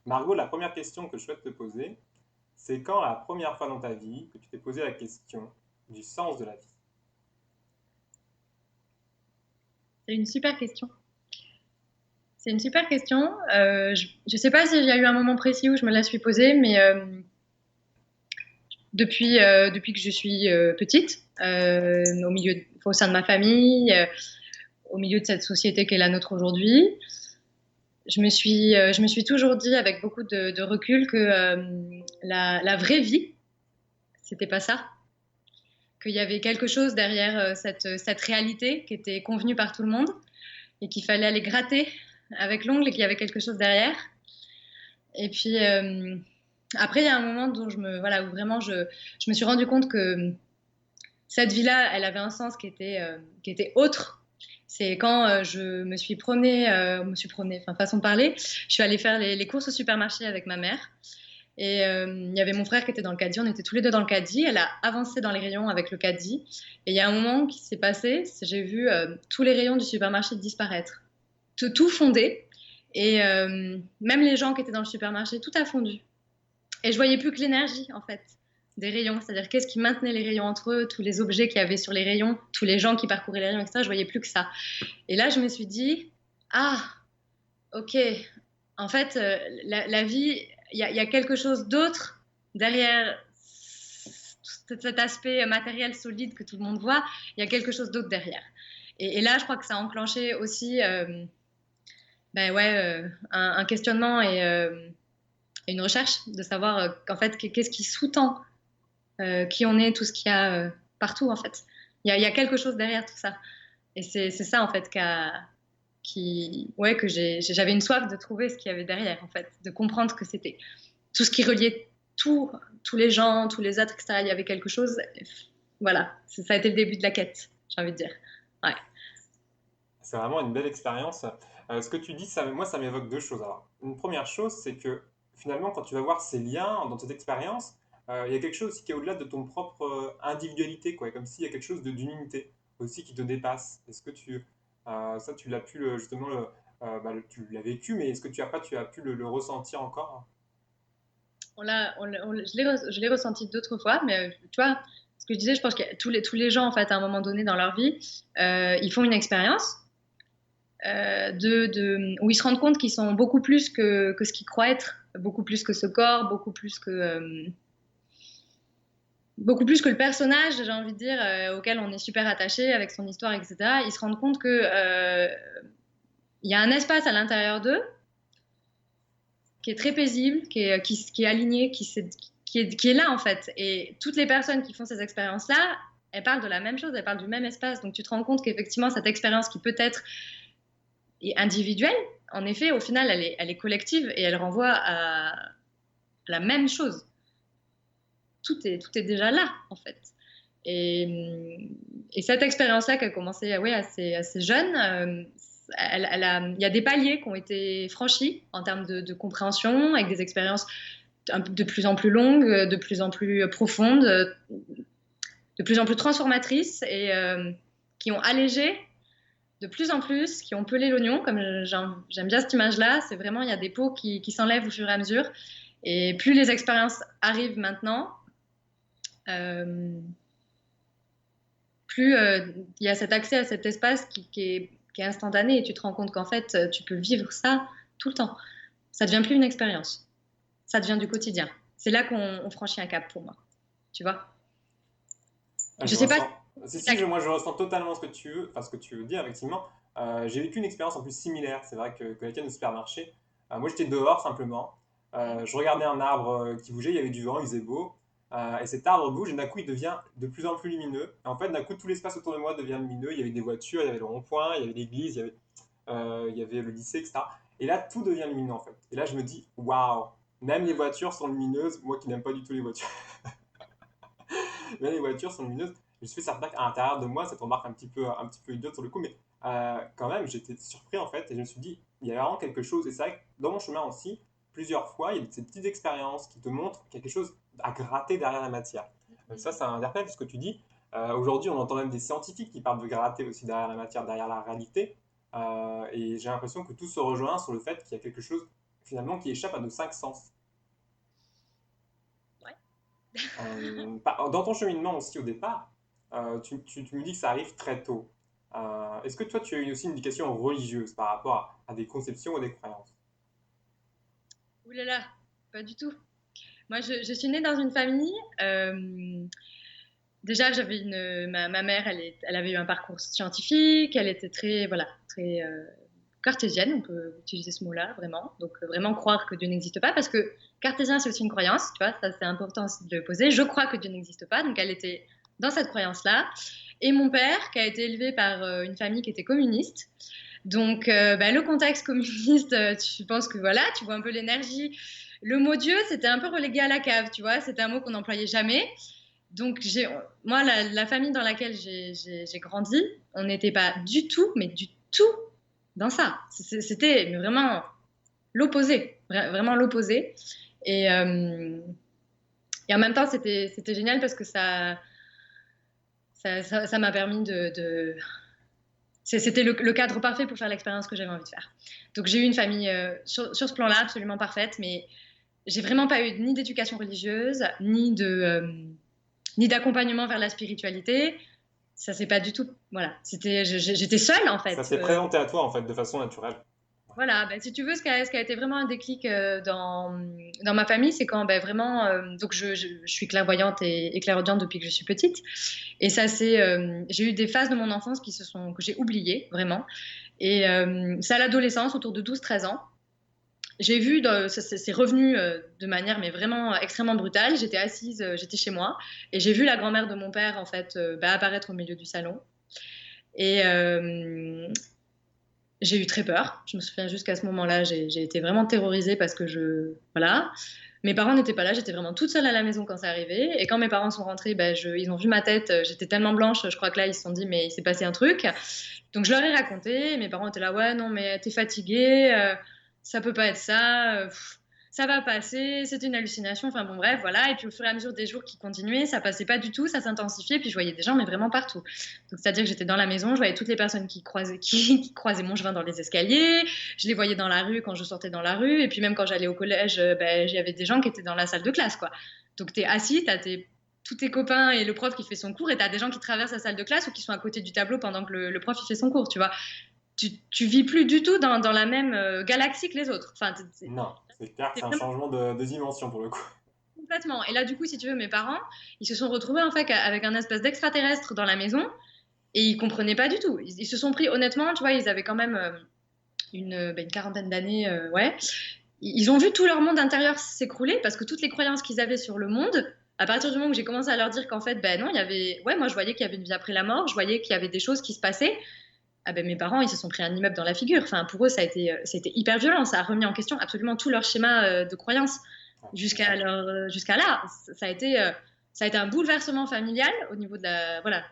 Margot, la première question que je souhaite te poser, c'est quand la première fois dans ta vie que tu t'es posé la question du sens de la vie? C'est une super question. C'est une super question. Je ne sais pas s'il y a eu un moment précis où je me la suis posée, mais depuis que je suis petite, au sein de ma famille, au milieu de cette société qu'est la nôtre aujourd'hui, je me suis toujours dit avec beaucoup de recul que la vraie vie, c'était pas ça. Qu'il y avait quelque chose derrière cette réalité qui était convenue par tout le monde et qu'il fallait aller gratter avec l'ongle et qu'il y avait quelque chose derrière. Et puis après, il y a un moment voilà, où vraiment je me suis rendu compte que cette vie-là, elle avait un sens qui était autre. C'est quand me suis promenée, enfin façon de parler, je suis allée faire les courses au supermarché avec ma mère. Et il y avait mon frère qui était dans le caddie, on était tous les deux dans le caddie. Elle a avancé dans les rayons avec le caddie. Et il y a un moment qui s'est passé, j'ai vu tous les rayons du supermarché disparaître, tout fondé. Et même les gens qui étaient dans le supermarché, tout a fondu. Et je voyais plus que l'énergie, en fait, des rayons. C'est-à-dire qu'est-ce qui maintenait les rayons entre eux, tous les objets qu'il y avait sur les rayons, tous les gens qui parcouraient les rayons, etc. Je voyais plus que ça. Et là, je me suis dit, ah, ok, en fait, la vie, il y a quelque chose d'autre derrière cet aspect matériel solide que tout le monde voit. Il y a quelque chose d'autre derrière. Et là, je crois que ça a enclenché aussi ben ouais, un questionnement et une recherche de savoir qu'en fait, qu'est-ce qui sous-tend qui on est, tout ce qu'il y a partout, en fait. Il y a quelque chose derrière tout ça. Et c'est ça, en fait, ouais, que j'avais une soif de trouver ce qu'il y avait derrière, en fait, de comprendre ce que c'était. Tout ce qui reliait tous les gens, tous les êtres, etc. Il y avait quelque chose. Voilà, ça a été le début de la quête, j'ai envie de dire. Ouais. C'est vraiment une belle expérience. Ce que tu dis, ça, moi, ça m'évoque deux choses. Alors, une première chose, c'est que finalement, quand tu vas voir ces liens dans cette expérience, il y a quelque chose aussi qui est au-delà de ton propre individualité, quoi. Comme s'il y a quelque chose d'unité aussi qui te dépasse. Est-ce que ça, tu l'as pu justement, tu l'as vécu, mais est-ce que tu as pu le ressentir encore? Je l'ai ressenti d'autres fois, mais tu vois, ce que je disais, je pense que tous les gens, en fait, à un moment donné dans leur vie, ils font une expérience où ils se rendent compte qu'ils sont beaucoup plus que ce qu'ils croient être, beaucoup plus que ce corps, beaucoup plus que le personnage, j'ai envie de dire, auquel on est super attaché avec son histoire, etc. Ils se rendent compte que il y a un espace à l'intérieur d'eux qui est très paisible, qui est aligné, qui est là en fait. Et toutes les personnes qui font ces expériences-là, elles parlent de la même chose, elles parlent du même espace. Donc tu te rends compte qu'effectivement, cette expérience qui peut-être est individuelle, en effet, au final, elle est collective et elle renvoie à la même chose. Tout est déjà là, en fait. Et cette expérience-là qui a commencé ouais, assez jeune, il y a des paliers qui ont été franchis en termes de compréhension, avec des expériences de plus en plus longues, de plus en plus profondes, de plus en plus transformatrices et qui ont allégé de plus en plus, qui ont pelé l'oignon, comme j'aime bien cette image-là. C'est vraiment, il y a des peaux qui s'enlèvent au fur et à mesure. Et plus les expériences arrivent maintenant, euh, plus il y a cet accès à cet espace qui est instantané et tu te rends compte qu'en fait, tu peux vivre ça tout le temps. Ça devient plus une expérience. Ça devient du quotidien. C'est là qu'on franchit un cap pour moi. Tu vois? Ah, Je je sais pas ressens. Si, si si, moi je ressens totalement ce que tu veux, enfin ce que tu veux dire, effectivement. J'ai vécu une expérience en plus similaire, c'est vrai que la tienne au supermarché. Moi j'étais dehors simplement. Je regardais un arbre qui bougeait, il y avait du vent, il faisait beau. Et cet arbre bouge et d'un coup il devient de plus en plus lumineux. Et en fait, d'un coup, tout l'espace autour de moi devient lumineux. Il y avait des voitures, il y avait le rond-point, il y avait l'église, il y avait le lycée, etc. Et là, tout devient lumineux en fait. Et là, je me dis, waouh, même les voitures sont lumineuses. Moi qui n'aime pas du tout les voitures. Mais les voitures sont lumineuses. Je me suis fait ça à l'intérieur de moi, cette remarque un petit peu idiote sur le coup, mais quand même, j'étais surpris en fait, et je me suis dit, il y a vraiment quelque chose, et c'est vrai que dans mon chemin aussi, plusieurs fois, il y a ces petites expériences qui te montrent quelque chose à gratter derrière la matière. Ça interpelle ce que tu dis. Aujourd'hui, on entend même des scientifiques qui parlent de gratter aussi derrière la matière, derrière la réalité. Et j'ai l'impression que tout se rejoint sur le fait qu'il y a quelque chose finalement qui échappe à nos cinq sens. Ouais. Dans ton cheminement aussi au départ, tu me dis que ça arrive très tôt. Est-ce que toi, tu as eu aussi une éducation religieuse par rapport à des conceptions ou des croyances? Ouh là là, pas du tout. Moi, je suis née dans une famille. Déjà, ma mère, elle avait eu un parcours scientifique. Elle était très, voilà, très cartésienne, on peut utiliser ce mot-là, vraiment. Donc, vraiment croire que Dieu n'existe pas, parce que cartésien, c'est aussi une croyance, tu vois, ça c'est important aussi de le poser. Je crois que Dieu n'existe pas, donc elle était dans cette croyance-là. Et mon père, qui a été élevé par une famille qui était communiste. Donc, bah, le contexte communiste, tu penses que voilà, tu vois un peu l'énergie. Le mot Dieu, c'était un peu relégué à la cave, tu vois, c'était un mot qu'on n'employait jamais. Donc, moi, la famille dans laquelle j'ai grandi, on n'était pas du tout, mais du tout dans ça. C'était vraiment l'opposé, vraiment l'opposé. Et, euh, et en même temps, c'était génial parce que ça m'a permis c'était le cadre parfait pour faire l'expérience que j'avais envie de faire. Donc j'ai eu une famille sur ce plan-là absolument parfaite, mais j'ai vraiment pas eu ni d'éducation religieuse, ni d'accompagnement vers la spiritualité. Ça c'est pas du tout. Voilà, j'étais seule en Ça fait. s'est présenté à toi, en fait, de façon naturelle. Voilà, ben, si tu veux, ce qui a été vraiment un déclic dans ma famille, c'est quand ben, vraiment, donc je suis clairvoyante et clairaudiente depuis que je suis petite, et j'ai eu des phases de mon enfance que j'ai oubliées vraiment, et c'est à l'adolescence, autour de 12-13 ans, j'ai vu, c'est revenu de manière mais vraiment extrêmement brutale. J'étais assise, j'étais chez moi, et j'ai vu la grand-mère de mon père en fait ben, apparaître au milieu du salon, et j'ai eu très peur. Je me souviens jusqu'à ce moment-là, j'ai été vraiment terrorisée parce que voilà. Mes parents n'étaient pas là, j'étais vraiment toute seule à la maison quand c'est arrivé. Et quand mes parents sont rentrés, ben, ils ont vu ma tête, j'étais tellement blanche, je crois que là, ils se sont dit, mais il s'est passé un truc. Donc je leur ai raconté, mes parents étaient là, ouais, non, mais t'es fatiguée, ça peut pas être ça, ça va passer, c'est une hallucination, enfin bon, bref, voilà. Et puis au fur et à mesure des jours qui continuaient, ça passait pas du tout, ça s'intensifiait, puis je voyais des gens, mais vraiment partout. Donc c'est-à-dire que j'étais dans la maison, je voyais toutes les personnes qui croisaient mon chemin dans les escaliers, je les voyais dans la rue quand je sortais dans la rue, et puis même quand j'allais au collège, ben, il y avait des gens qui étaient dans la salle de classe, quoi. Donc t'es assis, tous tes copains et le prof qui fait son cours, et t'as des gens qui traversent la salle de classe ou qui sont à côté du tableau pendant que le prof il fait son cours, tu vois. Tu vis plus du tout dans la même galaxie que les autres. Enfin, Non, c'est clair que c'est c'est un vraiment changement de dimension pour le coup. complètement. Et là, du coup, si tu veux, mes parents, ils se sont retrouvés en fait avec un espèce d'extraterrestre dans la maison, et ils comprenaient pas du tout. Ils se sont pris, honnêtement, tu vois, ils avaient quand même une quarantaine d'années, ouais. Ils ont vu tout leur monde intérieur s'écrouler parce que toutes les croyances qu'ils avaient sur le monde, à partir du moment où j'ai commencé à leur dire qu'en fait, ben non, il y avait, ouais, moi je voyais qu'il y avait une vie après la mort, je voyais qu'il y avait des choses qui se passaient. Ah ben mes parents, ils se sont pris un immeuble dans la figure. Enfin, pour eux, ça a été hyper violent. Ça a remis en question absolument tout leur schéma de croyances Ouais, je comprends. jusqu'à là. Ça a été un bouleversement familial au niveau de la, voilà,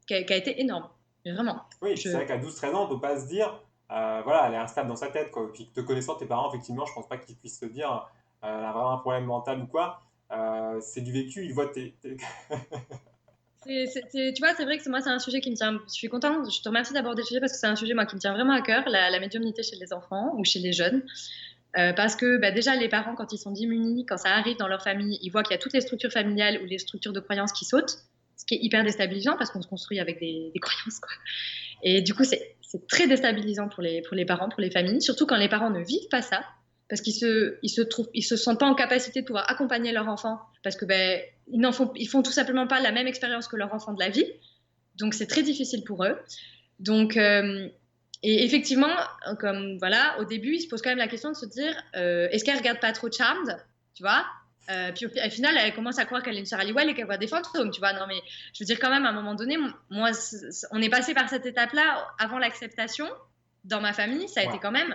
qui a été énorme. Mais vraiment. Oui, puis c'est Je, vrai qu'à 12-13 ans, on peut pas se dire, voilà, elle est instable dans sa tête, quoi. Puis te connaissant tes parents, effectivement, je pense pas qu'ils puissent se dire, elle a vraiment un problème mental ou quoi. C'est du vécu, ils voient Tu vois, c'est vrai que moi, c'est un sujet qui me tient. Je suis contente, je te remercie d'aborder le sujet parce que c'est un sujet, moi, qui me tient vraiment à cœur, la médiumnité chez les enfants ou chez les jeunes. Parce que bah, déjà, les parents, quand ils sont démunis, quand ça arrive dans leur famille, ils voient qu'il y a toutes les structures familiales ou les structures de croyances qui sautent, ce qui est hyper déstabilisant parce qu'on se construit avec des croyances, quoi. Et du coup, c'est très déstabilisant pour les parents, pour les familles, surtout quand les parents ne vivent pas ça, parce ils se sentent pas en capacité de pouvoir accompagner leur enfant, parce que ben, ils font tout simplement pas la même expérience que leur enfant de la vie. Donc c'est très difficile pour eux. Donc et effectivement, comme voilà, au début, ils se posent quand même la question de se dire, est-ce qu'elle regarde pas trop Charmed, tu vois? Puis au final, elle commence à croire qu'elle est une sœur Halliwell et qu'elle voit des fantômes, tu vois. Non, mais je veux dire quand même, à un moment donné, moi, on est passé par cette étape-là avant l'acceptation. Dans ma famille, ça a été Ouais. quand même,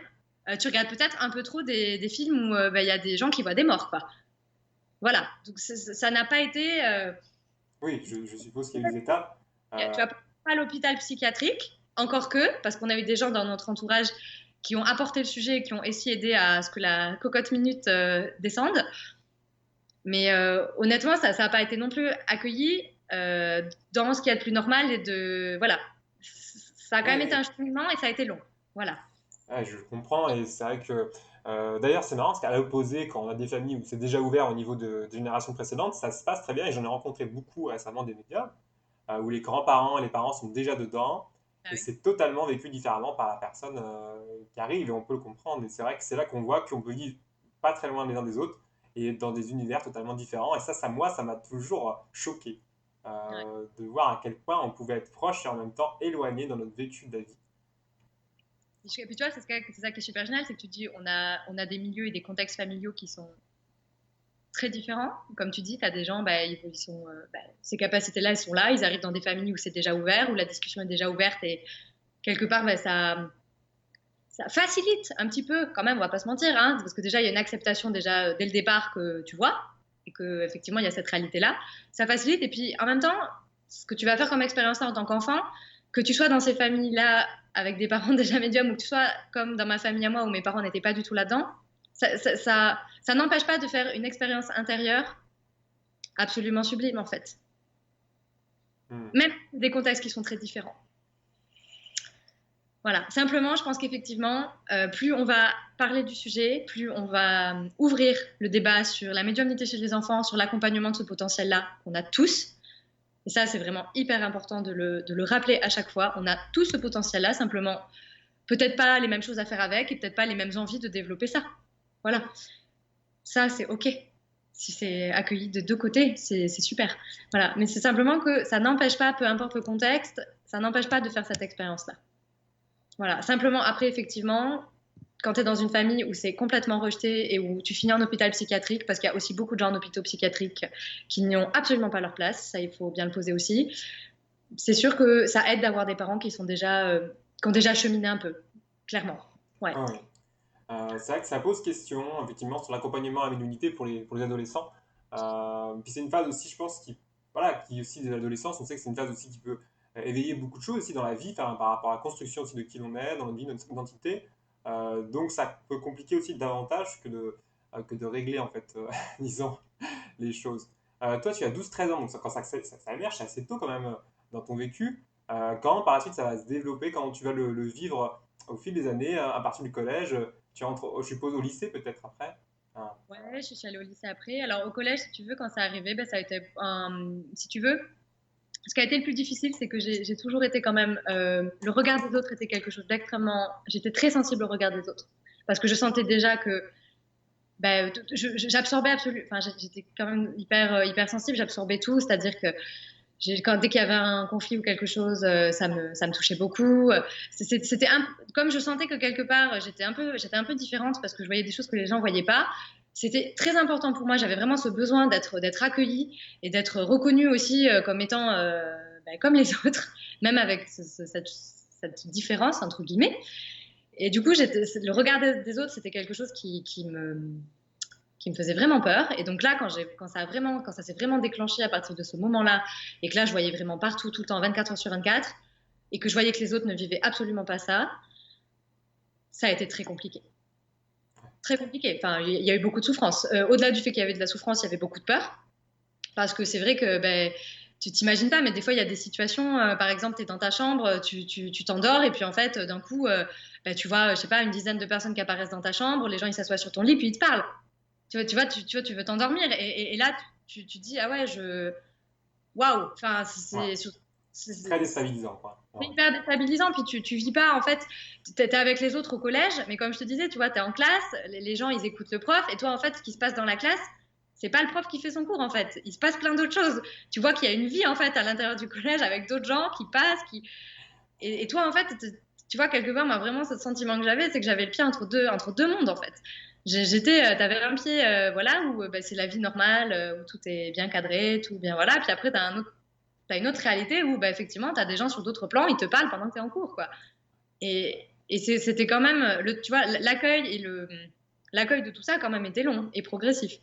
tu regardes peut-être un peu trop des films où bah, y a des gens qui voient des morts, quoi. Voilà. Donc ça n'a pas été, Oui, je suppose qu'il y a des étapes. tu Euh, vas pas à l'hôpital psychiatrique, encore que, parce qu'on a eu des gens dans notre entourage qui ont apporté le sujet et qui ont essayé d'aider à ce que la cocotte minute descende. Mais honnêtement, ça n'a pas été non plus accueilli dans ce qu'il y a de plus normal et de. Voilà. Ça a quand même été un oui, cheminement et ça a été long. Voilà. ouais, je comprends et c'est vrai que D'ailleurs, c'est marrant parce qu'à l'opposé, quand on a des familles où c'est déjà ouvert au niveau de générations précédentes, ça se passe très bien et j'en ai rencontré beaucoup récemment des médias où les grands-parents et les parents sont déjà dedans Ah et oui. c'est totalement vécu différemment par la personne qui arrive et on peut le comprendre. Et c'est vrai que c'est là qu'on voit qu'on peut vivre pas très loin les uns des autres et dans des univers totalement différents. Et moi, ça m'a toujours choqué Ouais. de voir à quel point on pouvait être proche et en même temps éloigné dans notre vécu de la vie. Et puis tu vois, c'est ça qui est super génial, c'est que tu dis, on a des milieux et des contextes familiaux qui sont très différents. Comme tu dis, tu as des gens, bah, ils sont, bah, ces capacités-là, elles sont là, ils arrivent dans des familles où c'est déjà ouvert, où la discussion est déjà ouverte et quelque part, bah, ça facilite un petit peu, quand même, on va pas se mentir, hein, parce que déjà, il y a une acceptation déjà dès le départ que tu vois, et qu'effectivement, il y a cette réalité-là. Ça facilite, et puis en même temps, ce que tu vas faire comme expérience là en tant qu'enfant, que tu sois dans ces familles-là avec des parents déjà médiums, ou que tu sois comme dans ma famille à moi, où mes parents n'étaient pas du tout là-dedans, ça n'empêche pas de faire une expérience intérieure absolument sublime, en fait. Hmm. Même des contextes qui sont très différents. Voilà, simplement, je pense qu'effectivement, plus on va parler du sujet, plus on va ouvrir le débat sur la médiumnité chez les enfants, sur l'accompagnement de ce potentiel-là qu'on a tous. Et ça, c'est vraiment hyper important de le rappeler à chaque fois. On a tous ce potentiel-là, simplement, peut-être pas les mêmes choses à faire avec et peut-être pas les mêmes envies de développer ça. Voilà, ça, c'est OK. Si c'est accueilli de deux côtés, c'est super. Voilà, mais c'est simplement que ça n'empêche pas, peu importe le contexte, ça n'empêche pas de faire cette expérience-là. Voilà, simplement après, effectivement, quand tu es dans une famille où c'est complètement rejeté et où tu finis en hôpital psychiatrique, parce qu'il y a aussi beaucoup de gens en hôpitaux psychiatriques qui n'y ont absolument pas leur place, ça il faut bien le poser aussi, c'est sûr que ça aide d'avoir des parents qui ont déjà cheminé un peu, clairement. Ouais. Ah oui. C'est vrai que ça pose question, effectivement, sur l'accompagnement à la médiumnité pour les adolescents. Puis c'est une phase aussi, je pense, voilà, qui aussi de l'adolescence, on sait que c'est une phase aussi qui peut éveiller beaucoup de choses aussi dans la vie, enfin, par rapport à la construction aussi de qui l'on est, dans notre vie, notre identité. Donc ça peut compliquer aussi davantage que de régler, en fait, disons, les choses. Toi, tu as 12-13 ans, donc quand ça émerge, c'est assez tôt quand même dans ton vécu. Quand par la suite ça va se développer, quand tu vas le vivre au fil des années, à partir du collège, tu entres, je suppose, au lycée peut-être après. Ah, Ouais, je suis allée au lycée après. Alors au collège, si tu veux, quand c'est arrivé, ben, ça a été, si tu veux, ce qui a été le plus difficile, c'est que j'ai toujours été quand même, le regard des autres était quelque chose d'extrêmement, j'étais très sensible au regard des autres. Parce que je sentais déjà que ben, j'absorbais absolument, enfin, j'étais quand même hyper sensible, j'absorbais tout, c'est-à-dire que dès qu'il y avait un conflit ou quelque chose, ça me touchait beaucoup. C'était comme je sentais que quelque part, j'étais un peu différente parce que je voyais des choses que les gens ne voyaient pas. C'était très important pour moi. J'avais vraiment ce besoin d'être accueillie et d'être reconnue aussi comme étant ben, comme les autres, même avec cette différence, entre guillemets. Et du coup, le regard des autres, c'était quelque chose qui me faisait vraiment peur. Et donc là, quand ça s'est vraiment déclenché à partir de ce moment-là, et que là, je voyais vraiment partout, tout le temps, 24 heures sur 24, et que je voyais que les autres ne vivaient absolument pas ça, ça a été très compliqué. Très compliqué. Enfin, il y a eu beaucoup de souffrance. Au-delà du fait qu'il y avait de la souffrance, il y avait beaucoup de peur. Parce que c'est vrai que ben, tu t'imagines pas, mais des fois, il y a des situations, par exemple, tu es dans ta chambre, tu t'endors, et puis en fait, d'un coup, ben, tu vois, je sais pas, une dizaine de personnes qui apparaissent dans ta chambre, les gens, ils s'assoient sur ton lit, puis ils te parlent. Tu veux t'endormir. Et là, tu dis, ah ouais, waouh, enfin, ouais. C'est très c'est déstabilisant, quoi. Ouais. hyper déstabilisant. Puis tu vis pas, en fait, t'es avec les autres au collège, mais comme je te disais, tu vois, t'es en classe, les gens, ils écoutent le prof, et toi, en fait, ce qui se passe dans la classe, c'est pas le prof qui fait son cours, en fait. Il se passe plein d'autres choses. Tu vois qu'il y a une vie, en fait, à l'intérieur du collège avec d'autres gens qui passent, et toi, en fait, tu vois, quelque part, moi, vraiment, ce sentiment que j'avais, c'est que j'avais le pied entre deux mondes, en fait. T'avais un pied, voilà, où bah, c'est la vie normale, où tout est bien cadré, tout bien, voilà. Puis après, t'as une autre réalité où, bah, effectivement, t'as des gens sur d'autres plans, ils te parlent pendant que t'es en cours, quoi. Et c'était quand même, tu vois, l'accueil de tout ça, quand même, était long et progressif.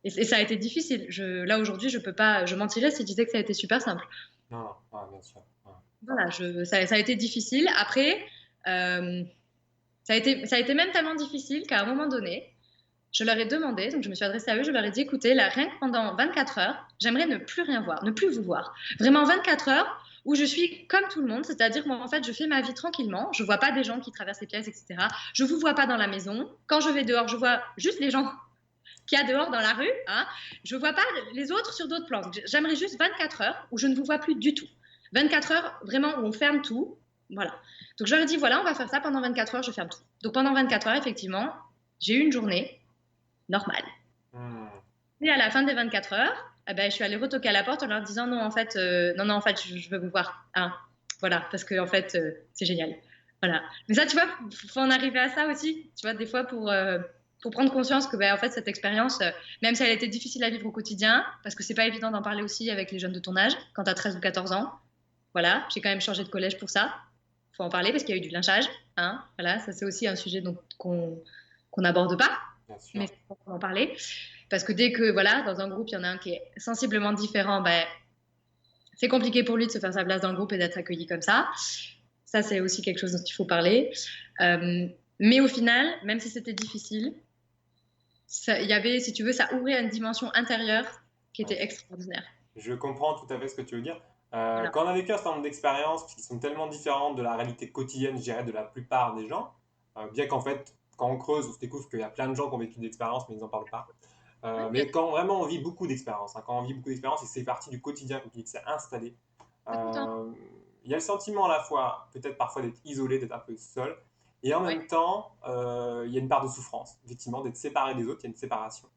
Et ça a été difficile. Là, aujourd'hui, je peux pas, je mentirais si je disais que ça a été super simple. Non, non, ouais, bien sûr. Ouais. Voilà, ça a été difficile. Après, euh, ça a été même tellement difficile qu'à un moment donné, je leur ai demandé, donc je me suis adressée à eux, je leur ai dit, écoutez, là, rien que pendant 24 heures, j'aimerais ne plus rien voir, ne plus vous voir. Vraiment 24 heures, où je suis comme tout le monde, c'est-à-dire que moi, en fait, je fais ma vie tranquillement, je vois pas des gens qui traversent les pièces, etc. Je vous vois pas dans la maison. Quand je vais dehors, je vois juste les gens qu'il y a dehors dans la rue. Hein. Je vois pas les autres sur d'autres plans. J'aimerais juste 24 heures où je ne vous vois plus du tout. 24 heures vraiment où on ferme tout. Voilà. Donc je leur ai dit, voilà, on va faire ça pendant 24 heures, je ferme tout. Donc pendant 24 heures, effectivement, j'ai eu une journée normale. Hmm. Et à la fin des 24 heures, eh ben, je suis allée retoquer à la porte en leur disant non, non, en fait, je veux vous voir. Hein. Voilà, parce que en fait, c'est génial. Voilà. Mais ça, tu vois, faut en arriver à ça aussi. Tu vois, des fois, pour prendre conscience que, ben, en fait, cette expérience, même si elle était difficile à vivre au quotidien, parce que c'est pas évident d'en parler aussi avec les jeunes de ton âge, quand tu as 13 ou 14 ans. Voilà, j'ai quand même changé de collège pour ça. Faut en parler parce qu'il y a eu du lynchage. Hein. Voilà, ça, c'est aussi un sujet qu'on n'aborde pas, Bien sûr. mais il faut en parler. Parce que dès que, voilà, dans un groupe, il y en a un qui est sensiblement différent, ben, c'est compliqué pour lui de se faire sa place dans le groupe et d'être accueilli comme ça. Ça, c'est aussi quelque chose dont il faut parler. Euh, mais au final, même si c'était difficile, il y avait, si tu veux, ça ouvrait une dimension intérieure qui Ouais. était extraordinaire. Je comprends tout à fait ce que tu veux dire. Voilà. Quand on a vécu un certain nombre d'expériences qui sont tellement différentes de la réalité quotidienne, je dirais, de la plupart des gens, bien qu'en fait, quand on creuse, on se découvre qu'il y a plein de gens qui ont vécu d'expériences, mais ils n'en parlent pas. Ouais, Mais quand vraiment on vit beaucoup d'expériences, hein, quand on vit beaucoup d'expériences et c'est parti du quotidien, comme tu dis, que c'est installé, pas tout le temps. euh, il y a le sentiment à la fois, peut-être parfois d'être isolé, d'être un peu seul, et en Ouais, même temps, il y a une part de souffrance, effectivement, d'être séparé des autres, il y a une séparation.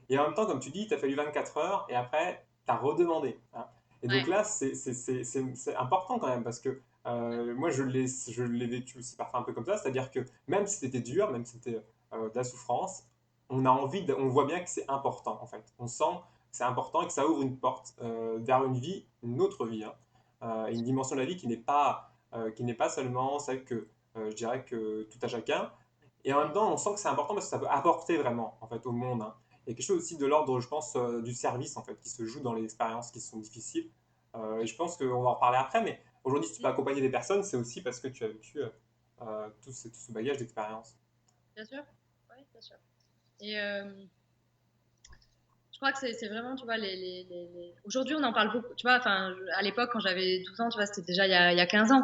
Et en même temps, comme tu dis, il t'a fallu 24 heures et après, tu as redemandé. Hein. Et donc ouais, là, c'est important quand même parce que moi, je l'ai vécu aussi parfois un peu comme ça. C'est-à-dire que même si c'était dur, même si c'était de la souffrance, on a envie, on voit bien que c'est important en fait. On sent que c'est important et que ça ouvre une porte vers une vie, une autre vie, hein. Une dimension de la vie qui n'est pas seulement celle que je dirais que tout à chacun. Et en même temps, on sent que c'est important parce que ça peut apporter vraiment en fait au monde. Hein. Il y a quelque chose aussi de l'ordre, je pense, du service en fait, qui se joue dans les expériences qui sont difficiles. Et je pense qu'on va en reparler après, mais aujourd'hui, si tu peux accompagner des personnes, c'est aussi parce que tu as vécu tout ce bagage d'expérience. bien sûr. Ouais, bien sûr. Et je crois que c'est vraiment, tu vois, aujourd'hui, on en parle beaucoup. Tu vois, enfin, à l'époque, quand j'avais 12 ans, tu vois, c'était déjà il y a 15 ans.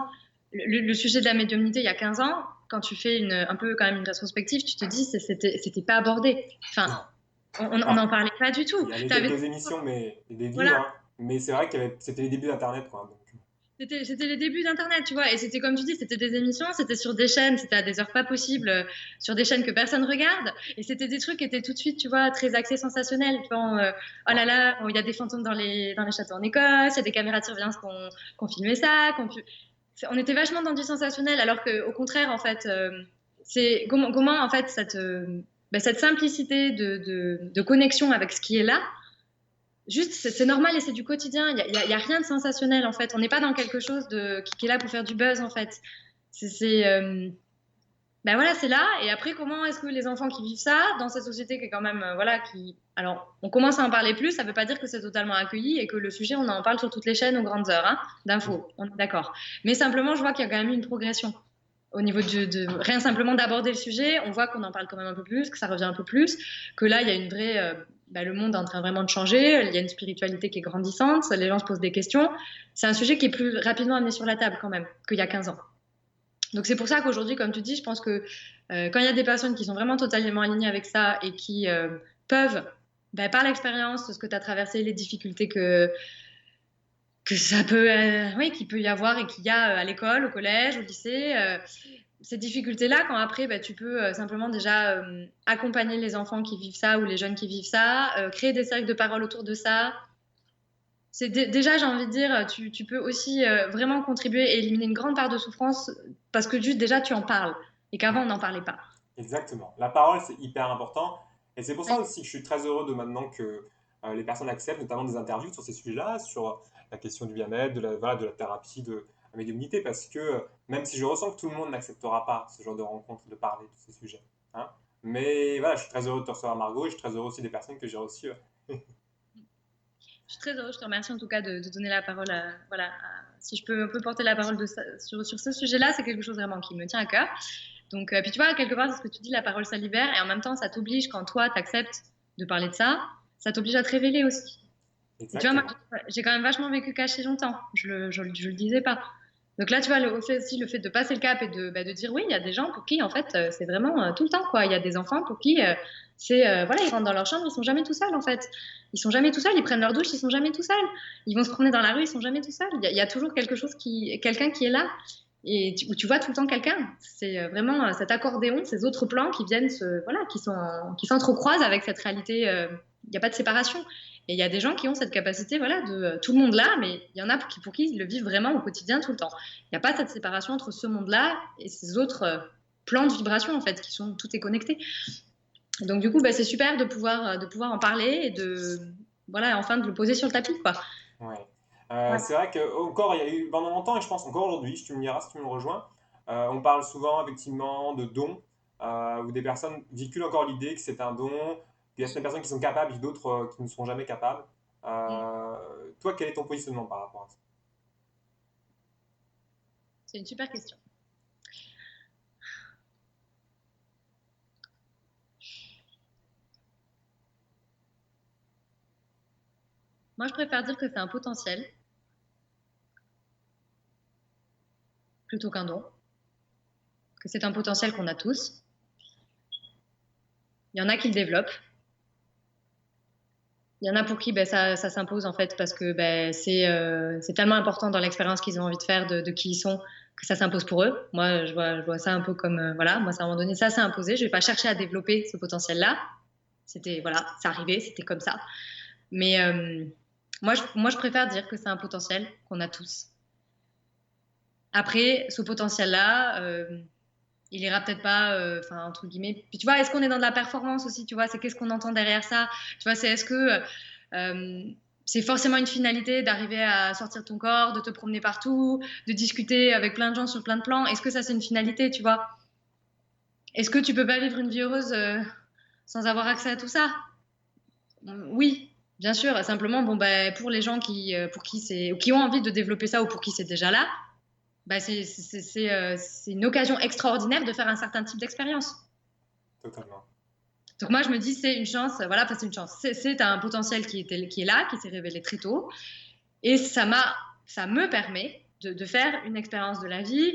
Le sujet de la médiumnité, il y a 15 ans, quand tu fais un peu quand même une rétrospective, tu te dis, c'était pas abordé. Enfin, Non. on Alors, n'en parlait pas du il tout. y avait T'avais, quelques émissions, mais des voilà, livres, hein. Mais c'est vrai que c'était les débuts d'Internet, quoi. Donc, c'était les débuts d'Internet, tu vois. Et c'était comme tu dis, c'était des émissions, c'était sur des chaînes, c'était à des heures pas possibles, sur des chaînes que personne regarde. Et c'était des trucs qui étaient tout de suite, tu vois, très axés sensationnels. Tu vois, oh ouais, là là, il y a des fantômes dans les châteaux en Écosse, il y a des caméras de surveillance qu'on filmait ça. On était vachement dans du sensationnel, alors qu'au contraire, en fait, c'est comment en fait, cette simplicité de connexion avec ce qui est là, juste, c'est normal et c'est du quotidien. Il y a rien de sensationnel, en fait. On n'est pas dans quelque chose qui est là pour faire du buzz, en fait. Ben voilà, c'est là. Et après, comment est-ce que les enfants qui vivent ça, dans cette société qui est quand même, voilà, qui... Alors, on commence à en parler plus, ça ne veut pas dire que c'est totalement accueilli et que le sujet, on en parle sur toutes les chaînes aux grandes heures, hein, d'infos. On est d'accord. Mais simplement, je vois qu'il y a quand même eu une progression au niveau rien simplement d'aborder le sujet, on voit qu'on en parle quand même un peu plus, que ça revient un peu plus, que là, il y a une vraie... le monde est en train vraiment de changer, il y a une spiritualité qui est grandissante, les gens se posent des questions. C'est un sujet qui est plus rapidement amené sur la table quand même qu'il y a 15 ans. Donc c'est pour ça qu'aujourd'hui, comme tu dis, je pense que quand il y a des personnes qui sont vraiment totalement alignées avec ça et qui peuvent, par l'expérience, ce que tu as traversé, les difficultés que ça peut, oui, qu'il peut y avoir et qu'il y a à l'école, au collège, au lycée, ces difficultés-là, quand après, tu peux simplement déjà accompagner les enfants qui vivent ça ou les jeunes qui vivent ça, créer des cercles de parole autour de ça. Déjà, j'ai envie de dire, tu peux aussi vraiment contribuer et éliminer une grande part de souffrance parce que juste déjà, tu en parles et qu'avant, on n'en parlait pas. exactement. La parole, c'est hyper important. Et c'est pour ça Oui, aussi que je suis très heureux de maintenant que les personnes acceptent, notamment des interviews sur ces sujets-là, sur la question du bien-être, voilà, de la thérapie, de la médiumnité, parce que même si je ressens que tout le monde n'acceptera pas ce genre de rencontre, de parler de ces sujets. Hein, mais voilà, je suis très heureux de te recevoir, Margot, et je suis très heureux aussi des personnes que j'ai reçues. je suis très heureuse. Je te remercie en tout cas de donner la parole voilà, si je peux un peu porter la parole sur ce sujet-là, c'est quelque chose vraiment qui me tient à cœur. Donc, puis tu vois, quelque part, c'est ce que tu dis, la parole, ça libère et en même temps, ça t'oblige, quand toi, tu acceptes de parler de ça, ça t'oblige à te révéler aussi. Et tu vois, moi, exactement. j'ai quand même vachement vécu caché longtemps. Je le disais pas. Donc là, tu vois, le fait de passer le cap et de dire oui, il y a des gens pour qui, en fait, c'est vraiment tout le temps, quoi. Il y a des enfants pour qui, voilà, ils rentrent dans leur chambre, ils sont jamais tout seuls, en fait. Ils sont jamais tout seuls, ils prennent leur douche, ils sont jamais tout seuls. Ils vont se promener dans la rue, ils sont jamais tout seuls. Il y a toujours quelqu'un qui est là et où tu vois tout le temps quelqu'un. C'est vraiment cet accordéon, ces autres plans qui viennent voilà, qui s'entrecroisent avec cette réalité. Il n'y a pas de séparation. Et il y a des gens qui ont cette capacité, voilà, de tout le monde là, mais il y en a pour qui ils le vivent vraiment au quotidien tout le temps. Il n'y a pas cette séparation entre ce monde-là et ces autres plans de vibration en fait, tout est connecté. Donc du coup, bah, c'est super de pouvoir en parler et voilà, enfin de le poser sur le tapis, quoi. Ouais. Ouais. C'est vrai que encore il y a eu pendant longtemps et je pense encore aujourd'hui, si tu me diras, si tu me rejoins, on parle souvent effectivement de dons où des personnes véhiculent encore l'idée que c'est un don, qu'il y a certaines personnes qui sont capables et d'autres qui ne seront jamais capables. Toi, quel est ton positionnement par rapport à ça? C'est une super question. Moi, je préfère dire que c'est un potentiel plutôt qu'un don, que c'est un potentiel qu'on a tous. Il y en a qui le développent. Il y en a pour qui ben, ça s'impose en fait parce que ben, c'est tellement important dans l'expérience qu'ils ont envie de faire, de qui ils sont, que ça s'impose pour eux. Moi, je vois ça un peu comme, voilà, moi, à un moment donné, ça s'est imposé. Je vais pas chercher à développer ce potentiel-là. Voilà, c'est arrivé, c'était comme ça. Mais moi, je préfère dire que c'est un potentiel qu'on a tous. Après, ce potentiel-là, il ira peut-être pas, enfin, entre guillemets. Puis tu vois, est-ce qu'on est dans de la performance aussi, tu vois, c'est qu'est-ce qu'on entend derrière ça? Tu vois, c'est est-ce que euh, c'est forcément une finalité d'arriver à sortir de ton corps, de te promener partout, de discuter avec plein de gens sur plein de plans? Est-ce que ça, c'est une finalité, tu vois? Est-ce que tu peux pas vivre une vie heureuse sans avoir accès à tout ça? Oui, bien sûr. Simplement, bon, bah, pour les gens pour qui qui ont envie de développer ça ou pour qui c'est déjà là, bah, c'est une occasion extraordinaire de faire un certain type d'expérience. Totalement. Donc moi, je me dis, c'est une chance, voilà, enfin, c'est une chance. C'est un potentiel qui est là, qui s'est révélé très tôt. Et ça me permet de faire une expérience de la vie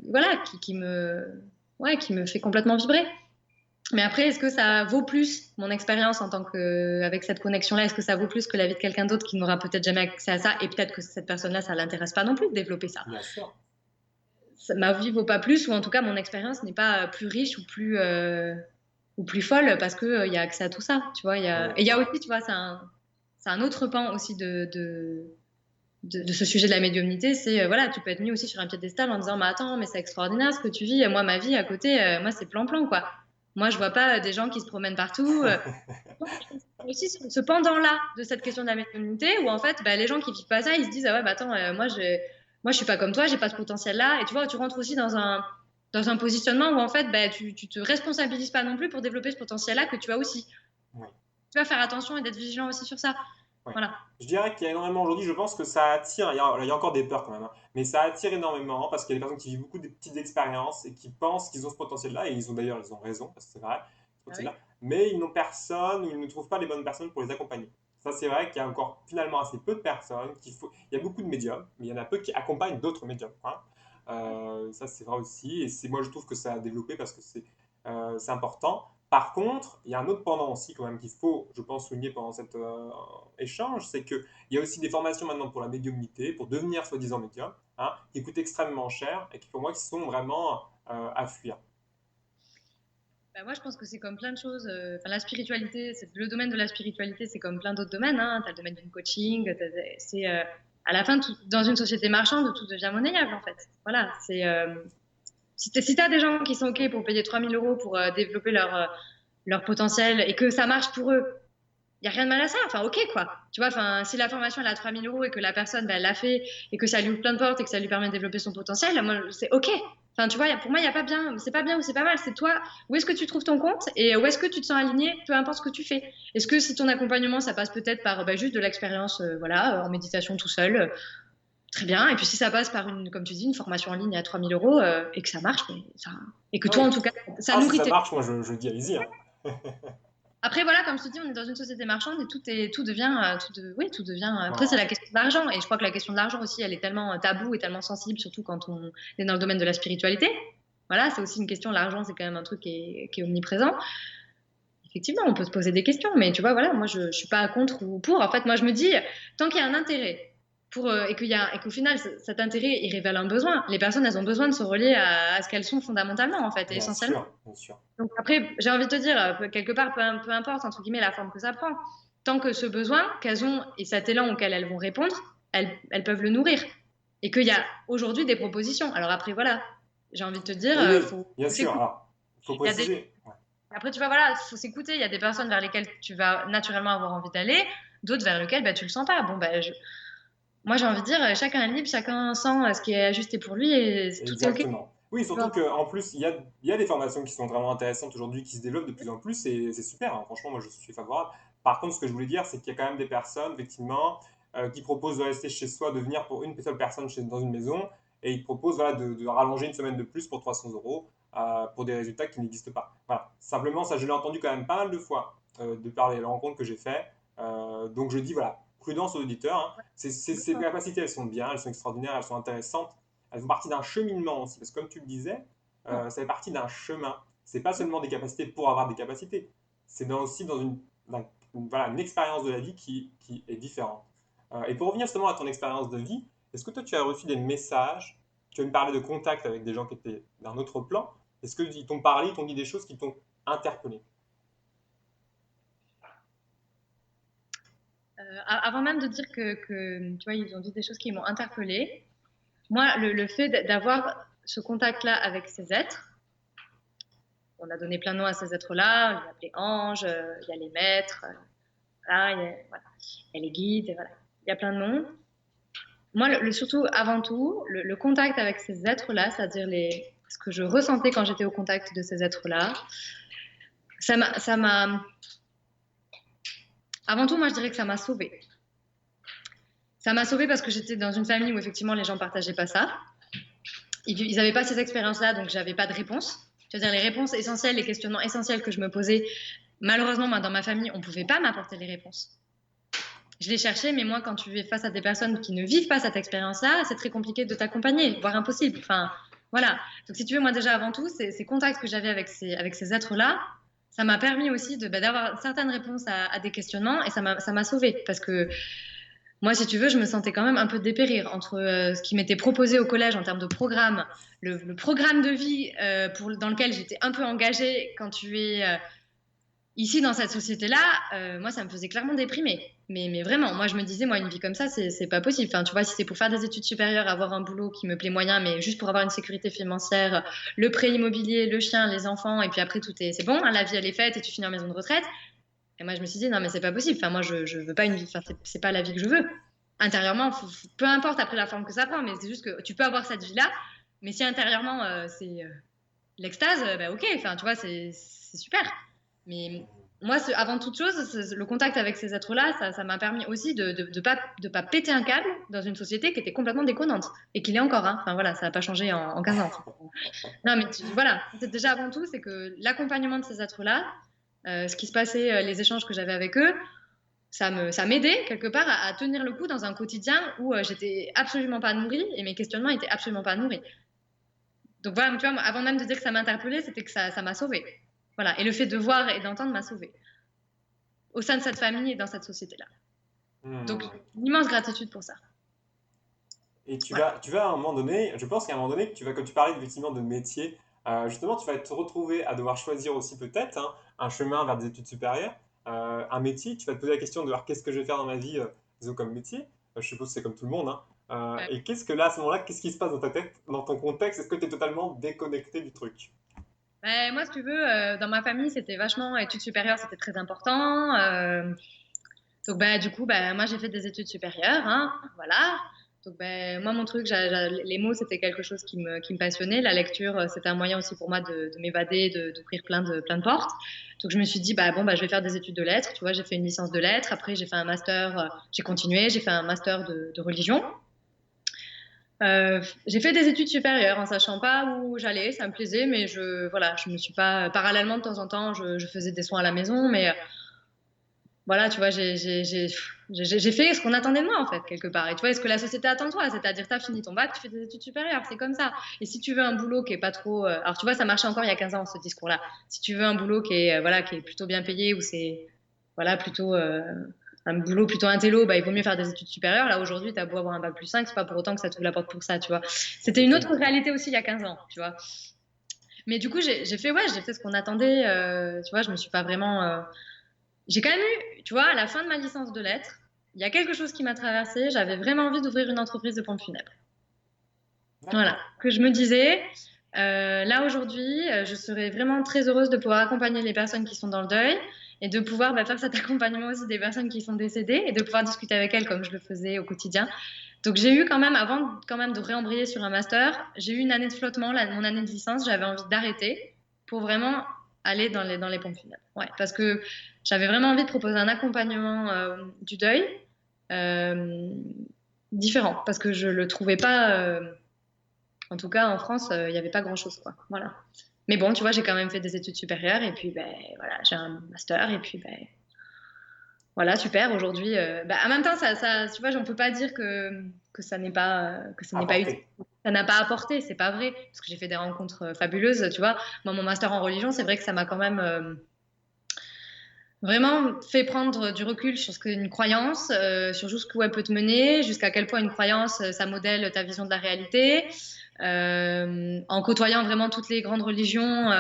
voilà, qui me fait complètement vibrer. Mais après, est-ce que ça vaut plus mon expérience avec cette connexion-là? Est-ce que ça vaut plus que la vie de quelqu'un d'autre qui n'aura peut-être jamais accès à ça? Et peut-être que cette personne-là, ça l'intéresse pas non plus de développer ça. Bien sûr. Ma vie vaut pas plus, ou en tout cas, mon expérience n'est pas plus riche ou plus folle parce qu'il y a accès à tout ça. Tu vois, Oui. et il y a aussi, tu vois, c'est un autre pan aussi de ce sujet de la médiumnité. C'est, voilà, tu peux être mis aussi sur un piédestal en disant, mais attends, mais c'est extraordinaire ce que tu vis. Moi, ma vie à côté, moi, c'est plan-plan, quoi. Moi, je vois pas des gens qui se promènent partout. Aussi ce pendant-là de cette question de la médiumnité où en fait bah, les gens qui vivent pas ça ils se disent ah ouais bah attends moi je suis pas comme toi j'ai pas ce potentiel là et tu vois tu rentres aussi dans un positionnement où en fait bah, tu te responsabilises pas non plus pour développer ce potentiel là que tu as aussi Oui. tu vas faire attention et d'être vigilant aussi sur ça Ouais. voilà. Je dirais qu'il y a énormément aujourd'hui, je pense que ça attire, il y a encore des peurs quand même, hein, mais ça attire énormément parce qu'il y a des personnes qui vivent beaucoup de petites expériences et qui pensent qu'ils ont ce potentiel-là, et ils ont raison, parce que c'est vrai, ce Ah oui. potentiel-là, mais ils n'ont personne ou ils ne trouvent pas les bonnes personnes pour les accompagner. Ça, c'est vrai qu'il y a encore finalement assez peu de personnes, il y a beaucoup de médiums, mais il y en a peu qui accompagnent d'autres médiums, hein. Ça, c'est vrai aussi, et moi je trouve que ça a développé parce que c'est important. Par contre, il y a un autre pendant aussi quand même qu'il faut, je pense, souligner pendant cet échange, c'est qu'il y a aussi des formations maintenant pour la médiumnité, pour devenir soi-disant médium, hein, qui coûtent extrêmement cher et qui pour moi qui sont vraiment à fuir. Bah, moi je pense que c'est comme plein de choses enfin la spiritualité le domaine de la spiritualité c'est comme plein d'autres domaines hein. Tu as le domaine du coaching c'est à la fin dans une société marchande tout devient monnayable en fait voilà c'est si t'as des gens qui sont OK pour payer 3 000 € pour développer leur potentiel et que ça marche pour eux, il n'y a rien de mal à ça. Enfin, OK, quoi. Tu vois, enfin, si la formation, elle a 3 000 € et que la personne, ben, elle l'a fait et que ça lui ouvre plein de portes et que ça lui permet de développer son potentiel, moi, c'est OK. Enfin, tu vois, pour moi, il n'y a pas bien, c'est pas bien ou c'est pas mal. C'est toi, où est-ce que tu trouves ton compte et où est-ce que tu te sens aligné, peu importe ce que tu fais. Est-ce que si ton accompagnement, ça passe peut-être par ben, juste de l'expérience, voilà, en méditation tout seul, très bien. Et puis si ça passe par comme tu dis, une formation en ligne à 3 000 € et que ça marche, et que Ah toi oui. en tout cas, ça Ah, si nourrit ça tes. marche, moi je dis allez-y, hein. Après, voilà, comme je te dis, on est dans une société marchande et tout devient, oui, tout devient. Après, c'est Voilà. la question de l'argent. Et je crois que la question de l'argent aussi, elle est tellement taboue et tellement sensible, surtout quand on est dans le domaine de la spiritualité. Voilà, c'est aussi une question. L'argent, c'est quand même un truc qui est omniprésent. Effectivement, on peut se poser des questions, mais tu vois, voilà, moi, je suis pas contre ou pour. En fait, moi, je me dis, tant qu'il y a un intérêt et qu'au final, cet intérêt, il révèle un besoin. Les personnes, elles ont besoin de se relier à ce qu'elles sont fondamentalement, en fait, et Bien essentiellement. sûr, bien sûr. Donc après, j'ai envie de te dire, quelque part, peu importe, entre guillemets, la forme que ça prend, tant que ce besoin qu'elles ont et cet élan auquel elles vont répondre, elles peuvent le nourrir. Et qu'il y a aujourd'hui des propositions. Alors après, voilà, j'ai envie de te dire, Oui, oui, faut bien sûr. s'écouter. Alors, il faut Il y a des... préciser. Ouais. Après, tu vois, voilà, faut s'écouter. Il y a des personnes vers lesquelles tu vas naturellement avoir envie d'aller, d'autres vers lesquelles bah, tu le sens pas. Bon, bah, moi, j'ai envie de dire, chacun est libre, chacun sent ce qui est ajusté pour lui et tout est OK. Exactement. Oui, Tu surtout vois. qu'en plus, il y a des formations qui sont vraiment intéressantes aujourd'hui, qui se développent de plus en plus, et c'est super, hein. Franchement, moi, je suis favorable. Par contre, ce que je voulais dire, c'est qu'il y a quand même des personnes, effectivement, qui proposent de rester chez soi, de venir pour une seule personne dans une maison, et ils proposent voilà, de rallonger une semaine de plus pour 300 euros pour des résultats qui n'existent pas. Voilà. Simplement, ça, je l'ai entendu quand même pas mal de fois de par les rencontres que j'ai faites. Donc, je dis, voilà, prudence aux auditeurs, hein. Ces capacités, elles sont bien, elles sont extraordinaires, elles sont intéressantes. Elles font partie d'un cheminement aussi, parce que comme tu le disais, ça fait partie d'un chemin. C'est pas seulement des capacités pour avoir des capacités, c'est aussi dans voilà, une expérience de la vie qui est différente. Et pour revenir justement à ton expérience de vie, est-ce que toi tu as reçu des messages, tu as me parler de contact avec des gens qui étaient d'un autre plan, est-ce qu'ils t'ont parlé, ils t'ont dit des choses qui t'ont interpellé? Avant même de dire tu vois, ils ont dit des choses qui m'ont interpellée, moi, le fait d'avoir ce contact-là avec ces êtres, on a donné plein de noms à ces êtres-là, on les appelé anges, il y a les maîtres, voilà, il y a les guides, voilà. Il y a plein de noms. Moi, surtout, avant tout, le contact avec ces êtres-là, c'est-à-dire ce que je ressentais quand j'étais au contact de ces êtres-là, ça m'a... Avant tout, moi, je dirais que ça m'a sauvée. Ça m'a sauvée parce que j'étais dans une famille où effectivement les gens ne partageaient pas ça. Ils n'avaient pas ces expériences-là, donc j'avais pas de réponse. C'est-à-dire les réponses essentielles, les questionnements essentiels que je me posais, malheureusement, moi, dans ma famille, on ne pouvait pas m'apporter les réponses. Je les cherchais, mais moi, quand tu es face à des personnes qui ne vivent pas cette expérience-là, c'est très compliqué de t'accompagner, voire impossible. Enfin, voilà. Donc, si tu veux, moi, déjà, avant tout, ces contacts que j'avais avec ces êtres-là, ça m'a permis aussi d'avoir certaines réponses à des questionnements et ça m'a sauvée. Parce que moi, si tu veux, je me sentais quand même un peu dépérir entre ce qui m'était proposé au collège en termes de programme, le programme de vie dans lequel j'étais un peu engagée quand tu es ici dans cette société-là. Moi, ça me faisait clairement déprimer. Mais vraiment, moi, je me disais, moi, une vie comme ça, c'est pas possible. Enfin, tu vois, si c'est pour faire des études supérieures, avoir un boulot qui me plaît moyen, mais juste pour avoir une sécurité financière, le prêt immobilier, le chien, les enfants, et puis après, c'est bon, hein, la vie, elle est faite et tu finis en maison de retraite. Et moi, je me suis dit, non, mais c'est pas possible. Enfin, moi, je veux pas une vie. Enfin, c'est pas la vie que je veux. Intérieurement, peu importe après la forme que ça prend, mais c'est juste que tu peux avoir cette vie-là, mais si intérieurement, c'est l'extase, bah, ok, enfin, tu vois, c'est super. Mais moi, avant toute chose, le contact avec ces êtres-là, ça m'a permis aussi de pas péter un câble dans une société qui était complètement déconnante. Et qu'il est encore, hein. Enfin, voilà, ça n'a pas changé en 15 ans. Non, mais voilà, c'est déjà avant tout, c'est que l'accompagnement de ces êtres-là, ce qui se passait, les échanges que j'avais avec eux, ça m'aidait quelque part à tenir le coup dans un quotidien où j'étais absolument pas nourrie et mes questionnements étaient absolument pas nourris. Donc voilà, tu vois, avant même de dire que ça m'interpellait, c'était que ça m'a sauvée. Voilà, et le fait de voir et d'entendre m'a sauvée au sein de cette famille et dans cette société-là. Donc une immense gratitude pour ça. Et Voilà. tu vas à un moment donné, je pense qu'à un moment donné, comme tu parlais effectivement de métier, justement, tu vas te retrouver à devoir choisir aussi peut-être hein, un chemin vers des études supérieures, un métier. Tu vas te poser la question de voir qu'est-ce que je vais faire dans ma vie, disons comme métier. Je suppose que c'est comme tout le monde, hein. Et qu'est-ce que là, à ce moment-là, qu'est-ce qui se passe dans ta tête, dans ton contexte? Est-ce que tu es totalement déconnecté du truc? Moi, si tu veux, dans ma famille, c'était vachement études supérieures, c'était très important. Donc, du coup, moi, j'ai fait des études supérieures, hein, voilà. Donc, moi, mon truc, les mots, c'était quelque chose qui me passionnait. La lecture, c'était un moyen aussi pour moi de m'évader, d'ouvrir plein de portes. Donc, je me suis dit, je vais faire des études de lettres. Tu vois, j'ai fait une licence de lettres. Après, j'ai fait un master, j'ai continué, j'ai fait un master de religion. J'ai fait des études supérieures en sachant pas où j'allais, ça me plaisait, mais voilà, je me suis pas. Parallèlement, de temps en temps, je faisais des soins à la maison, mais voilà, tu vois, j'ai fait ce qu'on attendait de moi, en fait, quelque part. Et tu vois, est-ce que la société attend de toi? C'est-à-dire, tu as fini ton bac, tu fais des études supérieures, c'est comme ça. Et si tu veux un boulot qui est pas trop. Alors, tu vois, ça marchait encore il y a 15 ans, ce discours-là. Si tu veux un boulot qui est, voilà, qui est plutôt bien payé, ou c'est voilà, plutôt. Un boulot plutôt intello, bah, il vaut mieux faire des études supérieures. Là, aujourd'hui, tu as beau avoir un bac plus 5, c'est pas pour autant que ça t'ouvre la porte pour ça, tu vois. C'était une autre Exactement. réalité aussi il y a 15 ans, tu vois. Mais du coup, j'ai fait ce qu'on attendait. Tu vois, je me suis pas vraiment. J'ai quand même eu, tu vois, à la fin de ma licence de lettres, il y a quelque chose qui m'a traversée. J'avais vraiment envie d'ouvrir une entreprise de pompes funèbres. Voilà, D'accord. que je me disais, là aujourd'hui, je serais vraiment très heureuse de pouvoir accompagner les personnes qui sont dans le deuil et de pouvoir faire cet accompagnement aussi des personnes qui sont décédées et de pouvoir discuter avec elles comme je le faisais au quotidien. Donc j'ai eu quand même, avant quand même de réembrayer sur un master, j'ai eu une année de flottement, mon année de licence, j'avais envie d'arrêter pour vraiment aller dans les pompes funèbres. Ouais, parce que j'avais vraiment envie de proposer un accompagnement du deuil euh, différent, parce que je le trouvais pas, en tout cas en France, il n'y avait pas grand-chose, quoi. Voilà. Mais bon, tu vois, j'ai quand même fait des études supérieures et puis ben voilà, j'ai un master et puis ben voilà, super. Aujourd'hui, en même temps, tu vois, on peut pas dire que ça n'est pas que ça n'est pas utile. Apporter. Ça n'a pas apporté, c'est pas vrai, parce que j'ai fait des rencontres fabuleuses, tu vois. Moi, mon master en religion, c'est vrai que ça m'a quand même vraiment fait prendre du recul sur ce qu'est une croyance, sur jusqu'où elle peut te mener, jusqu'à quel point une croyance, ça modèle ta vision de la réalité. En côtoyant vraiment toutes les grandes religions,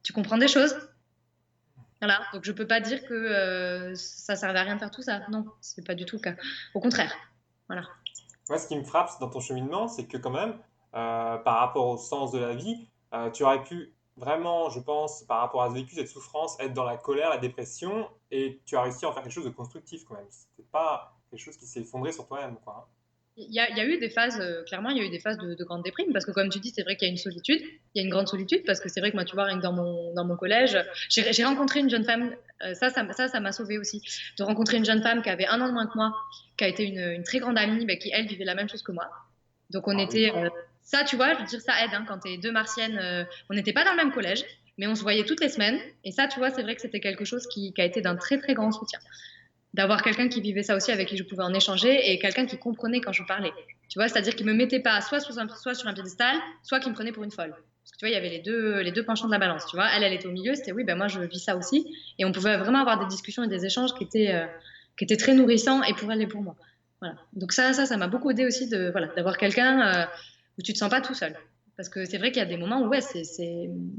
tu comprends des choses. Voilà, donc je peux pas dire que ça servait à rien de faire tout ça. Non, c'est pas du tout le cas. Au contraire. Voilà. Moi, ce qui me frappe dans ton cheminement, c'est que quand même, par rapport au sens de la vie, tu aurais pu vraiment, je pense, par rapport à ce vécu, cette souffrance, être dans la colère, la dépression, et tu as réussi à en faire quelque chose de constructif quand même. C'était pas quelque chose qui s'est effondré sur toi-même, quoi. Il y a eu des phases, clairement, il y a eu des phases de grande déprime, parce que comme tu dis, c'est vrai qu'il y a une solitude, il y a une grande solitude, parce que c'est vrai que moi, tu vois, rien que dans mon collège, j'ai rencontré une jeune femme, ça m'a sauvée aussi, de rencontrer une jeune femme qui avait un an de moins que moi, qui a été une très grande amie, qui, elle, vivait la même chose que moi. Donc on Ah oui. était, ça, tu vois, je veux dire, ça aide, hein, quand t'es deux martiennes, on n'était pas dans le même collège, mais on se voyait toutes les semaines, et ça, tu vois, c'est vrai que c'était quelque chose qui a été d'un très, très grand soutien d'avoir quelqu'un qui vivait ça aussi, avec qui je pouvais en échanger, et quelqu'un qui comprenait quand je parlais. Tu vois, c'est-à-dire qu'il me mettait pas soit sur un piédestal, soit qu'il me prenait pour une folle. Parce que tu vois, il y avait les deux penchants de la balance. Tu vois, elle était au milieu, c'était oui, ben moi je vis ça aussi, et on pouvait vraiment avoir des discussions et des échanges qui étaient très nourrissants, et pour elle et pour moi. Voilà. Donc ça m'a beaucoup aidé aussi voilà, d'avoir quelqu'un où tu te sens pas tout seul. Parce que c'est vrai qu'il y a des moments où, ouais,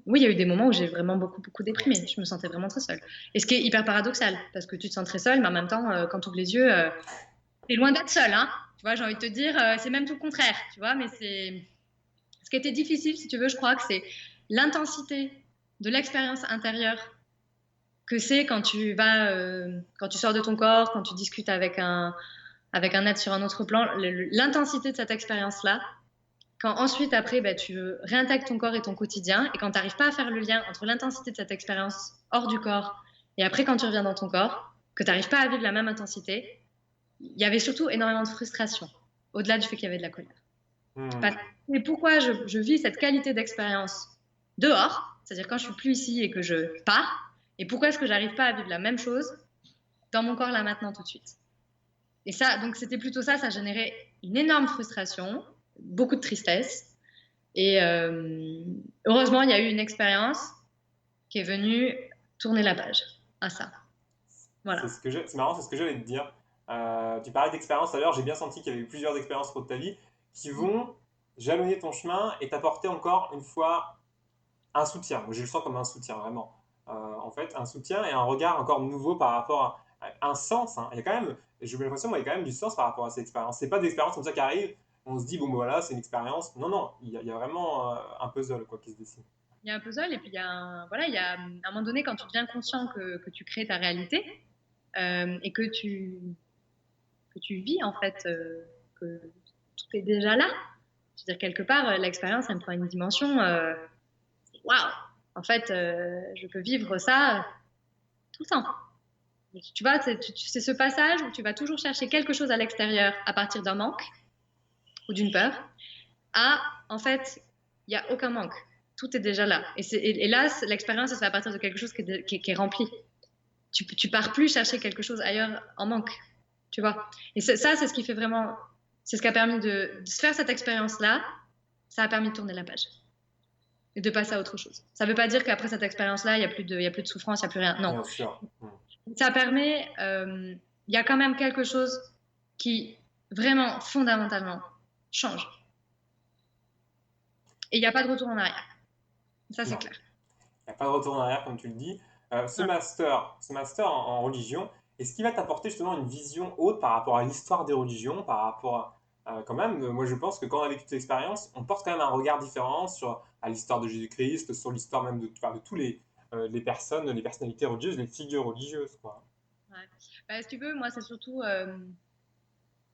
oui, il y a eu des moments où j'ai vraiment beaucoup déprimé. Je me sentais vraiment très seule. Et ce qui est hyper paradoxal, parce que tu te sens très seule, mais en même temps, quand tu ouvres les yeux, t'es loin d'être seule, hein. Tu vois, j'ai envie de te dire, c'est même tout le contraire, tu vois, mais c'est. Ce qui était difficile, si tu veux, je crois que c'est l'intensité de l'expérience intérieure que c'est quand tu sors de ton corps, quand tu discutes avec un être sur un autre plan, l'intensité de cette expérience-là, quand ensuite, après, ben, tu réintègres ton corps et ton quotidien, et quand tu n'arrives pas à faire le lien entre l'intensité de cette expérience hors du corps, et après, quand tu reviens dans ton corps, que tu n'arrives pas à vivre la même intensité, il y avait surtout énormément de frustration, au-delà du fait qu'il y avait de la colère. Parce Hmm. et pourquoi je vis cette qualité d'expérience dehors, c'est-à-dire quand je suis plus ici et que je pars, et pourquoi est-ce que j'arrive pas à vivre la même chose dans mon corps là maintenant tout de suite. Et ça, donc c'était plutôt ça, ça générait une énorme frustration, beaucoup de tristesse. Et heureusement, il y a eu une expérience qui est venue tourner la page à ça. Voilà. C'est marrant, c'est ce que j'allais te dire. Tu parlais d'expérience tout à l'heure, j'ai bien senti qu'il y avait eu plusieurs expériences au cours de ta vie qui vont jalonner ton chemin et t'apporter encore une fois un soutien. Moi, je le sens comme un soutien, vraiment. En fait, un soutien et un regard encore nouveau par rapport à un sens, hein. Il y a quand même, j'ai l'impression, moi, il y a quand même du sens par rapport à cette expérience. C'est pas des expériences comme ça qui arrivent, on se dit, bon, ben voilà, c'est une expérience. Non, non, il y a vraiment un puzzle quoi, qui se dessine. Il y a un puzzle et puis voilà, il y a à un moment donné quand tu deviens conscient que tu crées ta réalité et que tu vis en fait, que tout est déjà là. Je veux dire, quelque part, l'expérience, elle me prend une dimension. Waouh! En fait, je peux vivre ça tout le temps. Tu vois, c'est ce passage où tu vas toujours chercher quelque chose à l'extérieur à partir d'un manque. ou d'une peur, à, en fait, il n'y a aucun manque. Tout est déjà là. Et là, l'expérience, ça se fait à partir de quelque chose qui est rempli. Tu pars plus chercher quelque chose ailleurs en manque, tu vois. Et ça, c'est ce qui fait vraiment, c'est ce qui a permis de se faire cette expérience-là, ça a permis de tourner la page et de passer à autre chose. Ça ne veut pas dire qu'après cette expérience-là, il y a plus de souffrance, il n'y a plus rien. Non. Bien sûr. Ça permet, il y a quand même quelque chose qui vraiment fondamentalement change. Et il n'y a pas de retour en arrière. Ça, c'est Non, clair. il n'y a pas de retour en arrière, comme tu le dis. Ce Ouais. master en religion, est-ce qu'il va t'apporter justement une vision haute par rapport à l'histoire des religions, par rapport quand même, moi je pense que quand on a vécu cette expérience, on porte quand même un regard différent sur à l'histoire de Jésus-Christ, sur l'histoire même de tous les personnes, les personnalités religieuses, les figures religieuses, quoi. Ouais. Bah, si tu veux, moi, c'est surtout.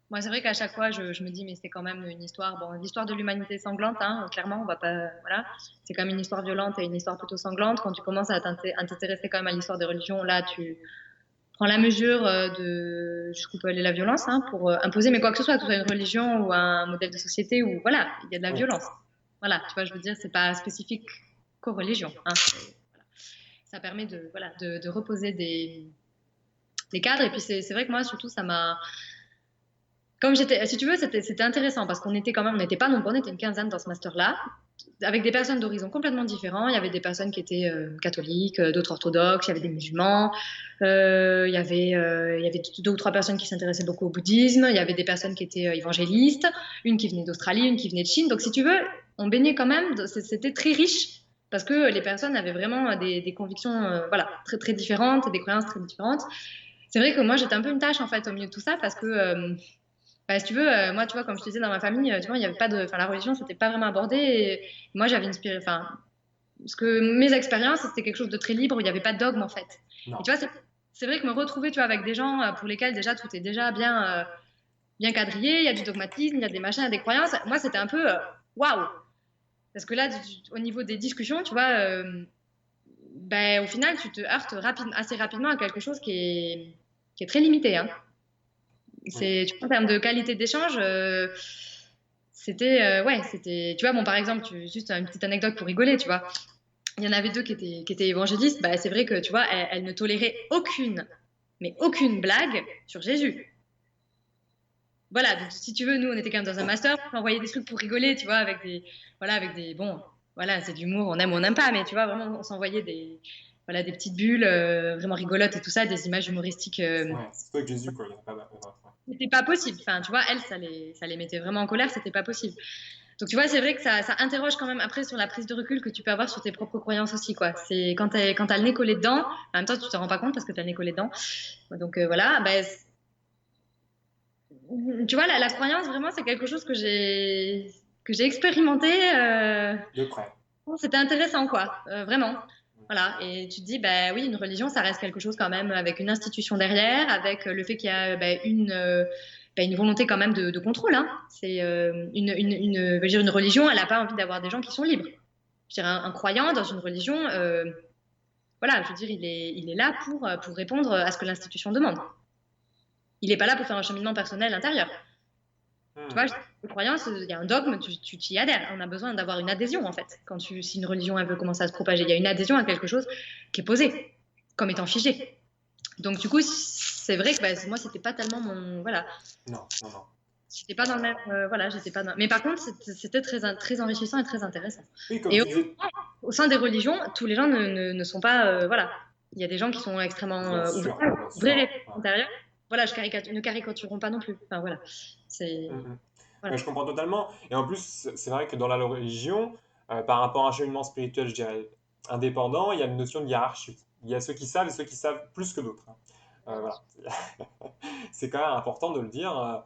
Moi, c'est vrai qu'à chaque fois, je me dis, mais c'est quand même une histoire. Bon, l'histoire de l'humanité sanglante, hein, clairement, on va pas. Voilà. C'est quand même une histoire violente et une histoire plutôt sanglante. Quand tu commences à t'intéresser quand même à l'histoire des religions, là, tu prends la mesure de jusqu'où peut aller la violence, hein, pour imposer, mais quoi que ce soit, que ce soit une religion ou un modèle de société, ou voilà, il y a de la Oui, violence. Voilà, tu vois, je veux dire, c'est pas spécifique qu'aux religions. Hein. Voilà. Ça permet de, voilà, de reposer des cadres. Et puis, c'est vrai que moi, surtout, ça m'a comme j'étais, si tu veux, c'était intéressant parce qu'on était quand même, on n'était pas nombreux, on était une quinzaine dans ce master-là, avec des personnes d'horizons complètement différents. Il y avait des personnes qui étaient catholiques, d'autres orthodoxes, il y avait des musulmans, il y avait deux ou trois personnes qui s'intéressaient beaucoup au bouddhisme, il y avait des personnes qui étaient évangélistes, une qui venait d'Australie, une qui venait de Chine. Donc, si tu veux, on baignait quand même, c'était très riche parce que les personnes avaient vraiment des convictions voilà, très, très différentes, des croyances très différentes. C'est vrai que moi, j'étais un peu une tâche en fait au milieu de tout ça parce que bah, si tu veux, moi, tu vois, comme je te disais dans ma famille, tu vois, il y avait pas de, enfin, la religion, c'était pas vraiment abordé. Et moi, j'avais une enfin, parce que mes expériences, c'était quelque chose de très libre, où il n'y avait pas de dogme en fait. Et non. tu vois, c'est vrai que me retrouver, tu vois, avec des gens pour lesquels déjà tout est déjà bien quadrillé, il y a du dogmatisme, il y a des machins, il y a des croyances. Moi, c'était un peu waouh, parce que là, au niveau des discussions, tu vois, ben, au final, tu te heurtes assez rapidement à quelque chose qui est très limité. Hein. Oui. Tu vois, en termes de qualité d'échange, c'était, ouais, c'était, tu vois, bon, par exemple, juste une petite anecdote pour rigoler, tu vois. Il y en avait deux qui étaient évangélistes. Bah, c'est vrai que, tu vois, elles ne toléraient mais aucune blague sur Jésus. Voilà, donc si tu veux, nous, on était quand même dans un master, on envoyait des trucs pour rigoler, tu vois, bon, voilà, c'est de l'humour, on aime ou on n'aime pas, mais tu vois, vraiment, on s'envoyait voilà, des petites bulles vraiment rigolotes et tout ça, des images humoristiques. Ouais, c'est toi avec Jésus, quoi. Il y en a pas, ouais, ouais. C'était pas possible. Enfin, tu vois, elles, ça les mettait vraiment en colère, c'était pas possible. Donc, tu vois, c'est vrai que ça interroge quand même après sur la prise de recul que tu peux avoir sur tes propres croyances aussi, quoi. C'est quand t'as le nez collé dedans, en même temps, tu te rends pas compte parce que t'as le nez collé dedans. Donc, voilà, ben, tu vois, la croyance, vraiment, c'est quelque chose que j'ai expérimenté. De près. Bon, c'était intéressant, quoi, vraiment. Voilà, et tu te dis, bah oui, une religion, ça reste quelque chose quand même avec une institution derrière, avec le fait qu'il y a une volonté quand même de contrôle. Hein. C'est je veux dire, une religion, elle n'a pas envie d'avoir des gens qui sont libres. Je veux dire, un croyant dans une religion, voilà, je veux dire, il est là pour répondre à ce que l'institution demande. Il n'est pas là pour faire un cheminement personnel intérieur. Tu vois, une croyance, il y a un dogme, tu y adhères. On a besoin d'avoir une adhésion, en fait. Si une religion elle veut commencer à se propager, il y a une adhésion à quelque chose qui est posé, comme étant figé. Donc, du coup, c'est vrai que bah, moi, c'était pas tellement mon. Voilà. Non, non, non. J'étais pas dans le même. Voilà, j'étais pas dans. Mais par contre, c'était très enrichissant et très intéressant. Oui, comme Et tu disais, au sein des religions, tous les gens ne sont pas. Voilà. Il y a des gens qui sont extrêmement bien ouverts, sûr, bien vrais sûr. réflexes intérieurs. Voilà, ne caricaturons pas non plus. Enfin, voilà. C'est. Mm, mm. Voilà. Ouais, je comprends totalement. Et en plus, c'est vrai que dans la religion, par rapport à un cheminement spirituel, je dirais, indépendant, il y a une notion de hiérarchie. Il y a ceux qui savent et ceux qui savent plus que d'autres. Hein. Voilà. C'est quand même important de le dire.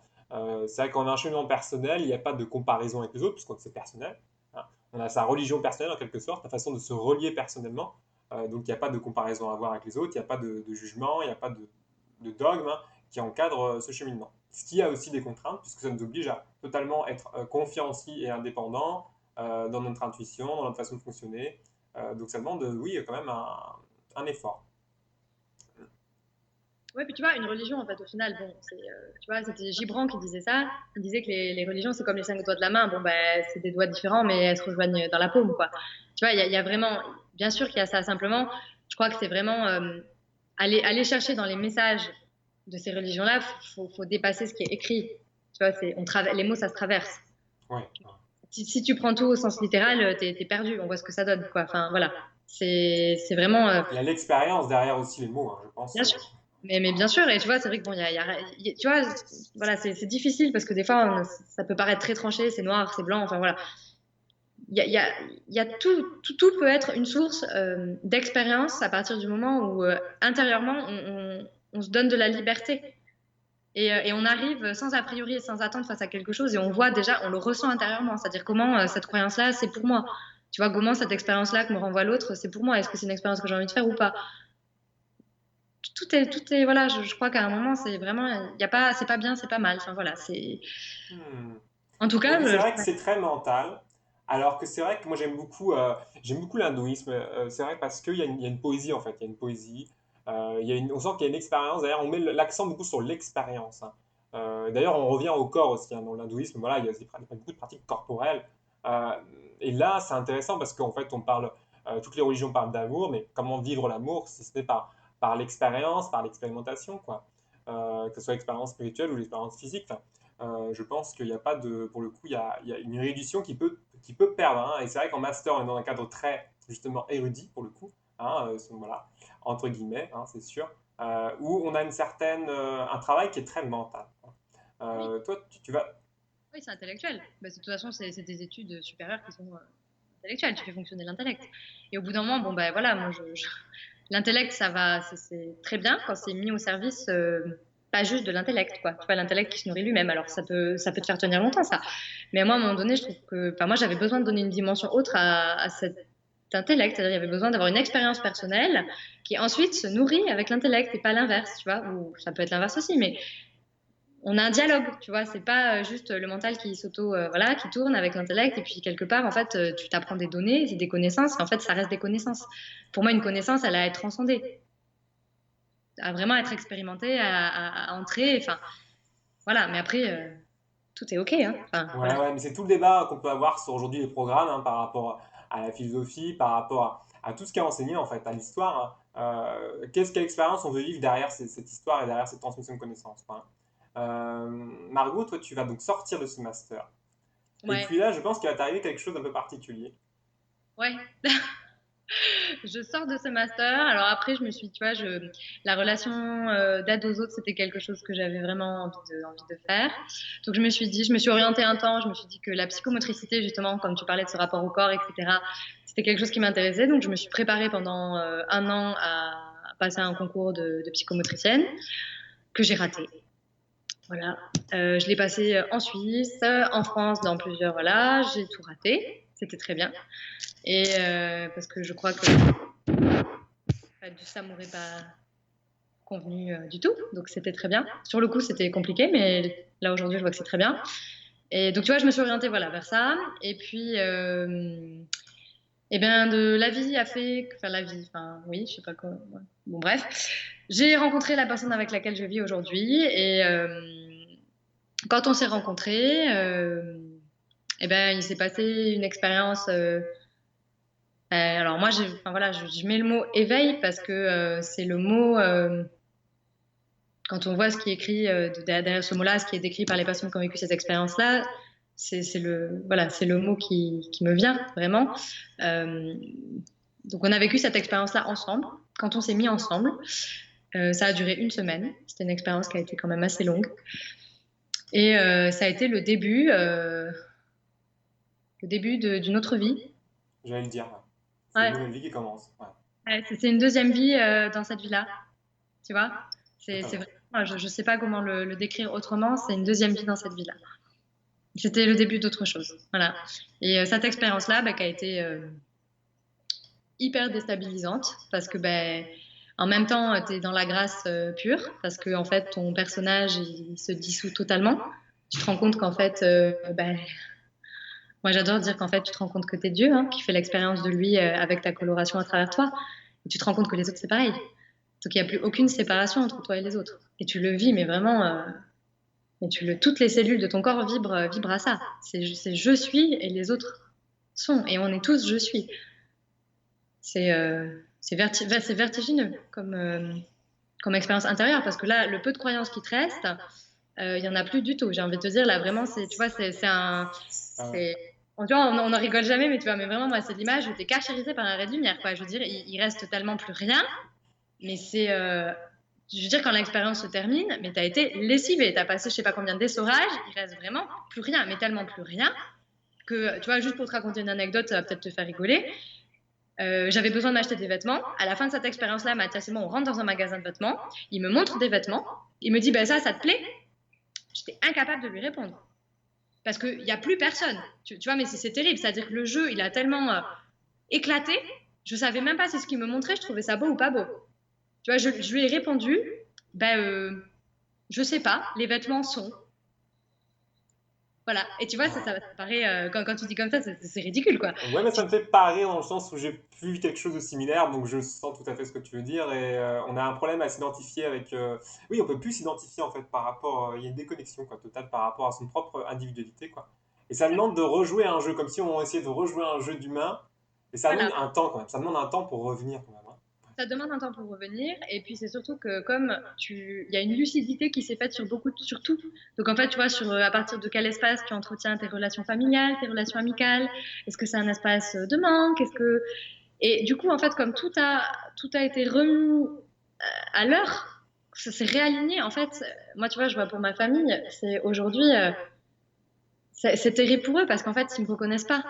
C'est vrai qu'on a un cheminement personnel, il n'y a pas de comparaison avec les autres, puisque c'est personnel. Hein. On a sa religion personnelle en quelque sorte, la façon de se relier personnellement. Donc il n'y a pas de comparaison à avoir avec les autres, il n'y a pas de jugement, il n'y a pas de dogme hein, qui encadre ce cheminement. Ce qui a aussi des contraintes, puisque ça nous oblige à totalement être confiant aussi et indépendant dans notre intuition, dans notre façon de fonctionner. Donc ça demande, oui, quand même un effort. Ouais, puis tu vois, une religion, en fait, au final, bon, tu vois, c'était Gibran qui disait ça. Il disait que les religions, c'est comme les 5 doigts de la main. Bon, ben, c'est des doigts différents, mais elles se rejoignent dans la paume, quoi. Tu vois, il y a vraiment, bien sûr qu'il y a ça. Simplement, je crois que c'est vraiment aller chercher dans les messages de ces religions-là, faut dépasser ce qui est écrit. Tu vois, les mots, ça se traverse. Ouais. Si tu prends tout au sens littéral, t'es perdu. On voit ce que ça donne, quoi. Enfin, voilà. C'est vraiment. Il y a l'expérience derrière aussi les mots, hein, je pense. Bien sûr. Mais bien sûr, et tu vois, c'est vrai que bon, tu vois, voilà, c'est difficile parce que des fois, ça peut paraître très tranché, c'est noir, c'est blanc, enfin voilà. Tout peut être une source d'expérience à partir du moment où intérieurement, on se donne de la liberté. Et on arrive sans a priori et sans attendre face à quelque chose et on voit déjà, on le ressent intérieurement, c'est-à-dire comment cette croyance-là, c'est pour moi. Tu vois, comment cette expérience-là que me renvoie l'autre, c'est pour moi. Est-ce que c'est une expérience que j'ai envie de faire ou pas? Voilà, je crois qu'à un moment, c'est vraiment, il y a pas, c'est pas bien, c'est pas mal. Enfin voilà, Hmm. en tout cas, Oui, c'est vrai que c'est très mental. Alors que c'est vrai que moi j'aime beaucoup l'hindouisme. C'est vrai parce qu'il y a une poésie en fait. Il y a une poésie. On sent qu'il y a une expérience. D'ailleurs, on met l'accent beaucoup sur l'expérience, hein. D'ailleurs, on revient au corps aussi, hein, dans l'hindouisme. Voilà, il y a beaucoup de pratiques corporelles. Euh, et là, c'est intéressant parce qu'en fait, toutes les religions parlent d'amour, mais comment vivre l'amour si ce n'est par l'expérience, par l'expérimentation, quoi. Que ce soit l'expérience spirituelle ou l'expérience physique. Enfin, je pense qu'il n'y a pas de, pour le coup, il y a une réduction qui peut perdre, hein. Et c'est vrai qu'en master, on est dans un cadre très, justement, érudit, pour le coup, hein, voilà, entre guillemets, hein, c'est sûr, où on a un travail qui est très mental. oui, Toi, tu vas. oui, c'est intellectuel. Bah, de toute façon, c'est des études supérieures qui sont intellectuelles. Tu fais fonctionner l'intellect. Et au bout d'un moment, bon ben voilà, l'intellect, ça va, c'est très bien quand c'est mis au service. Pas juste de l'intellect, quoi. Tu vois, l'intellect qui se nourrit lui-même. Alors, ça peut te faire tenir longtemps, ça. Mais moi, à un moment donné, je trouve que, enfin, moi, j'avais besoin de donner une dimension autre à cet intellect. C'est-à-dire, il y avait besoin d'avoir une expérience personnelle qui ensuite se nourrit avec l'intellect et pas l'inverse, tu vois. Ou ça peut être l'inverse aussi, mais on a un dialogue, tu vois. C'est pas juste le mental qui voilà, qui tourne avec l'intellect et puis quelque part, en fait, tu t'apprends des données, c'est des connaissances, et en fait, ça reste des connaissances. Pour moi, une connaissance, elle a à être transcendée, à vraiment être expérimentée, à entrer, enfin, voilà. Mais après, tout est OK, hein. Enfin, Ouais, voilà. ouais, mais c'est tout le débat qu'on peut avoir sur aujourd'hui les programmes, hein, par rapport à la philosophie, par rapport à tout ce qui est enseigné en fait, à l'histoire, hein. Quelle expérience on veut vivre derrière cette histoire et derrière cette transmission de connaissances, quoi, hein. Margot, toi, tu vas donc sortir de ce master. Et Ouais, puis là, je pense qu'il va t'arriver quelque chose d'un peu particulier. ouais. Je sors de ce master. Alors après, je me suis, tu vois, la relation d'aide aux autres, c'était quelque chose que j'avais vraiment envie de faire. Donc je me suis orientée un temps. Je me suis dit que la psychomotricité, justement, comme tu parlais de ce rapport au corps, etc., c'était quelque chose qui m'intéressait. Donc je me suis préparée pendant un an à passer un concours de psychomotricienne que j'ai raté. Voilà. Je l'ai passé en Suisse, en France, dans plusieurs. Voilà, j'ai tout raté. C'était très bien. Et parce que je crois que ça m'aurait pas convenu du tout. Donc c'était très bien. Sur le coup, c'était compliqué, mais là aujourd'hui, je vois que c'est très bien. Et donc tu vois, je me suis orientée voilà vers ça. Et puis, ben de la vie a fait, enfin la vie, enfin oui, je sais pas quoi. Ouais. Bon bref, j'ai rencontré la personne avec laquelle je vis aujourd'hui. Et quand on s'est rencontrés, ben il s'est passé une expérience. Alors moi, enfin, voilà, je mets le mot éveil parce que c'est le mot. Quand on voit ce qui est écrit derrière ce mot-là, ce qui est décrit par les personnes qui ont vécu cette expérience-là, c'est le mot qui me vient vraiment. Euh, donc on a vécu cette expérience-là ensemble. Quand on s'est mis ensemble, ça a duré une semaine. C'était une expérience qui a été quand même assez longue. Et ça a été le début d'une autre vie. J'allais le dire, ouais. C'est une Ouais. nouvelle vie qui commence. Ouais, Ouais, c'est une deuxième vie dans cette vie-là, tu vois. C'est totalement. vraiment, je ne sais pas comment le décrire autrement. C'est une deuxième vie dans cette vie-là. C'était le début d'autre chose. Voilà. Et cette expérience-là, bah, qui a été hyper déstabilisante parce que ben en même temps, tu es dans la grâce pure parce que en fait, ton personnage il se dissout totalement. Tu te rends compte qu'en fait, ben, moi j'adore dire qu'en fait, tu te rends compte que tu es Dieu, hein, qui fait l'expérience de lui avec ta coloration à travers toi. Et tu te rends compte que les autres, c'est pareil. Donc il n'y a plus aucune séparation entre toi et les autres. Et tu le vis, mais vraiment, toutes les cellules de ton corps vibrent à ça. C'est je suis et les autres sont. Et on est tous je suis. C'est vertigineux comme expérience intérieure, parce que là, le peu de croyances qui te restent, il y en a plus du tout. J'ai envie de te dire, là, vraiment, tu vois, c'est un... Ah ouais. c'est- tu vois, on n'en rigole jamais, mais tu vois, mais vraiment, moi, c'est l'image, j'étais caractérisée par un ray de lumière, quoi. Je veux dire, il reste tellement plus rien, mais je veux dire, quand l'expérience se termine, mais tu as été lessivé, tu as passé je sais pas combien d'essorages, il reste vraiment plus rien, mais tellement plus rien que, tu vois, juste pour te raconter une anecdote, ça va peut-être te faire rigoler. J'avais besoin de m'acheter des vêtements. À la fin de cette expérience-là, Mathias et moi, on rentre dans un magasin de vêtements. Il me montre des vêtements. Il me dit, ben ça te plaît? J'étais incapable de lui répondre. Parce qu'il n'y a plus personne. Tu vois, mais c'est terrible. C'est-à-dire que le jeu, il a tellement éclaté. Je ne savais même pas si ce qu'il me montrait, je trouvais ça beau ou pas beau. Tu vois, je lui ai répondu, je sais pas, les vêtements sont. Voilà. Et tu vois, ça paraît, quand tu dis comme ça, c'est ridicule, quoi. Ouais, mais ça me fait pas rire dans le sens où j'ai vu quelque chose de similaire, donc je sens tout à fait ce que tu veux dire. Et on a un problème à s'identifier avec. Oui, on peut plus s'identifier en fait par rapport. Il y a une déconnexion quoi, totale par rapport à son propre individualité quoi. Et ça demande de rejouer un jeu, comme si on essayait de rejouer un jeu d'humain. Et ça demande Voilà. un temps quand même. Ça demande un temps pour revenir quand même, hein. Ça demande un temps pour revenir. Et puis, c'est surtout que il y a une lucidité qui s'est faite sur tout. Donc, en fait, tu vois, à partir de quel espace tu entretiens tes relations familiales, tes relations amicales. Est-ce que c'est un espace de manque? Et du coup, en fait, comme tout a été remis à l'heure, ça s'est réaligné. En fait, moi, tu vois, je vois pour ma famille, c'est aujourd'hui, c'est terrible pour eux parce qu'en fait, ils me reconnaissent pas.